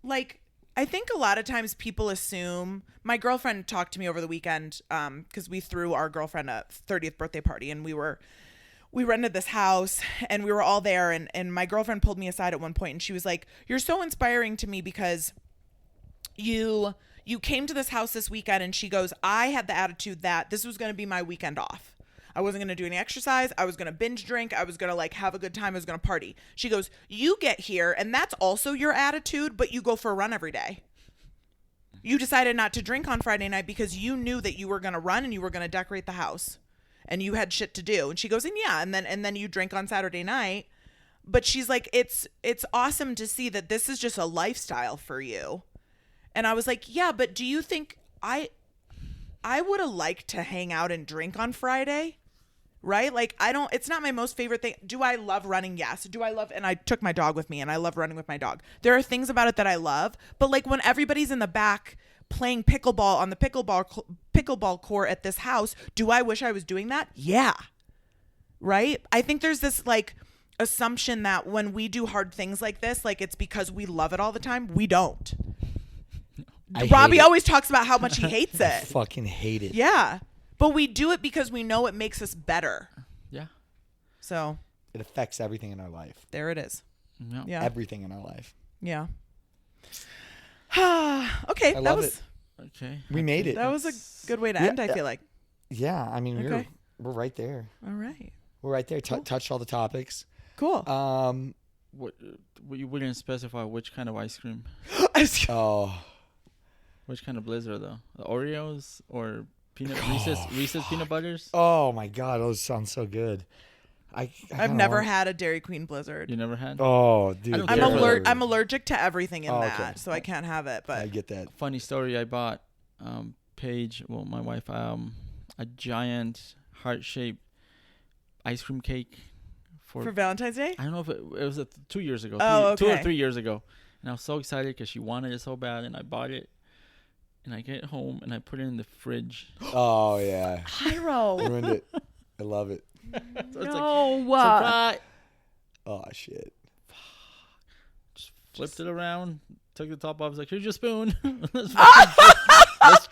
like I think a lot of times people assume. My girlfriend talked to me over the weekend because we threw our girlfriend a 30th birthday party, and we rented this house and we were all there, and my girlfriend pulled me aside at one point and she was like, you're so inspiring to me because you came to this house this weekend, and she goes, I had the attitude that this was going to be my weekend off. I wasn't going to do any exercise. I was going to binge drink. I was going to like have a good time. I was going to party. She goes, you get here and that's also your attitude, but you go for a run every day. You decided not to drink on Friday night because you knew that you were going to run and you were going to decorate the house and you had shit to do. And she goes, and then you drink on Saturday night. But she's like, it's awesome to see that this is just a lifestyle for you. And I was like, yeah, but do you think I would have liked to hang out and drink on Friday? Right? Like, it's not my most favorite thing. Do I love running? Yes. And I took my dog with me and I love running with my dog. There are things about it that I love, but like when everybody's in the back playing pickleball on the pickleball court at this house, do I wish I was doing that? Yeah. Right? I think there's this like assumption that when we do hard things like this, like it's because we love it all the time. We don't. Robbie always talks about how much he hates it. I fucking hate it. Yeah. But we do it because we know it makes us better. Yeah. So. It affects everything in our life. There it is. Yeah. Everything in our life. Yeah. Okay. I love it. Okay. We made it. That was a good way to end, I feel like. Yeah. I mean, we're right there. All right. We're right there. Cool. Touched all the topics. Cool. What you wouldn't specify which kind of ice cream? Oh. Which kind of Blizzard though? The Oreos or Reese's peanut butters? Oh my God, those sound so good. I've never had a Dairy Queen Blizzard. You never had? Oh, dude. I'm allergic to everything in that, okay. so I can't have it. But I get that. Funny story. I bought Paige, well, my wife, a giant heart-shaped ice cream cake for Valentine's Day. I don't know if it was 2 years ago. Oh, okay. 2 or 3 years ago, and I was so excited because she wanted it so bad, and I bought it. And I get home and I put it in the fridge. Oh yeah, Jairo ruined it. I love it. So it's like, surprise. Oh shit. Just flipped it around, took the top off. I was like, here's your spoon. Let's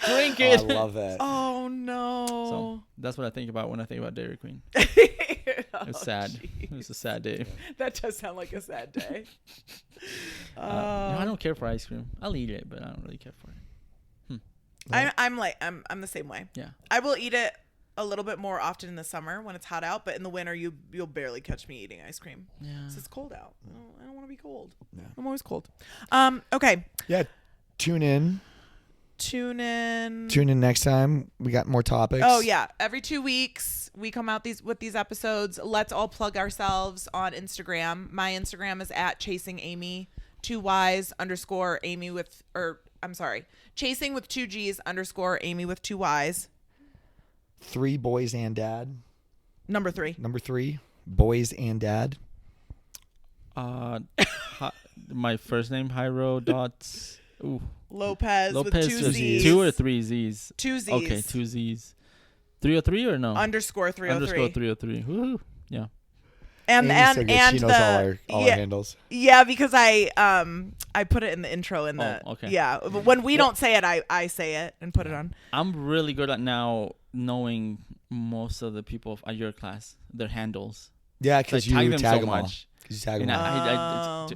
drink it. Oh, I love that. Oh no. So that's what I think about when I think about Dairy Queen. It's sad. Geez. It was a sad day. That does sound like a sad day. I don't care for ice cream. I'll eat it, but I don't really care for it. I'm the same way. Yeah. I will eat it a little bit more often in the summer when it's hot out, but in the winter you'll barely catch me eating ice cream. Yeah. Because it's cold out. I don't want to be cold. Yeah. I'm always cold. Okay. Yeah. Tune in next time. We got more topics. Oh yeah. Every 2 weeks we come out with these episodes. Let's all plug ourselves on Instagram. My Instagram is @ChasingAmy, 2 Y's _ Amy with, Chasing with 2 G's _ Amy with 2 Y's. 3 boys and dad. Number 3. Number 3, boys and dad. My first name, Jairo dots. Ooh. Lopez with 2 Z's. 2 or 3 Z's? 2 Z's. Okay, 2 Z's. 303 or no? _303. _303. Woohoo. Yeah. And she knows all our handles. Yeah, because I put it in the intro in the okay. Yeah. When we don't say it, I say it and put it on. I'm really good at now knowing most of the people at your class, their handles. Yeah, because you tag them so much. Because you tag them all.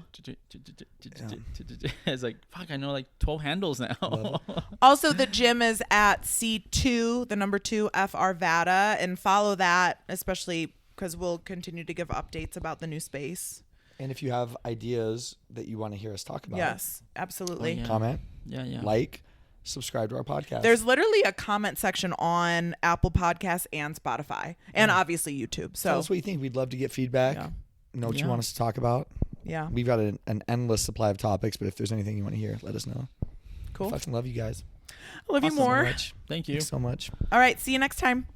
It's like, fuck, I know like 12 handles now. Also, the gym is at C2, the number 2 FR Vada, and follow that, especially because we'll continue to give updates about the new space. And if you have ideas that you want to hear us talk about, yes, absolutely. Comment, yeah, like, subscribe to our podcast. There's literally a comment section on Apple Podcasts and Spotify, and obviously YouTube. So tell us what you think. We'd love to get feedback. Know what you want us to talk about. Yeah, we've got an endless supply of topics, but if there's anything you want to hear, let us know. Cool. I fucking love you guys. I love you more. So much. Thank you so much. All right, see you next time.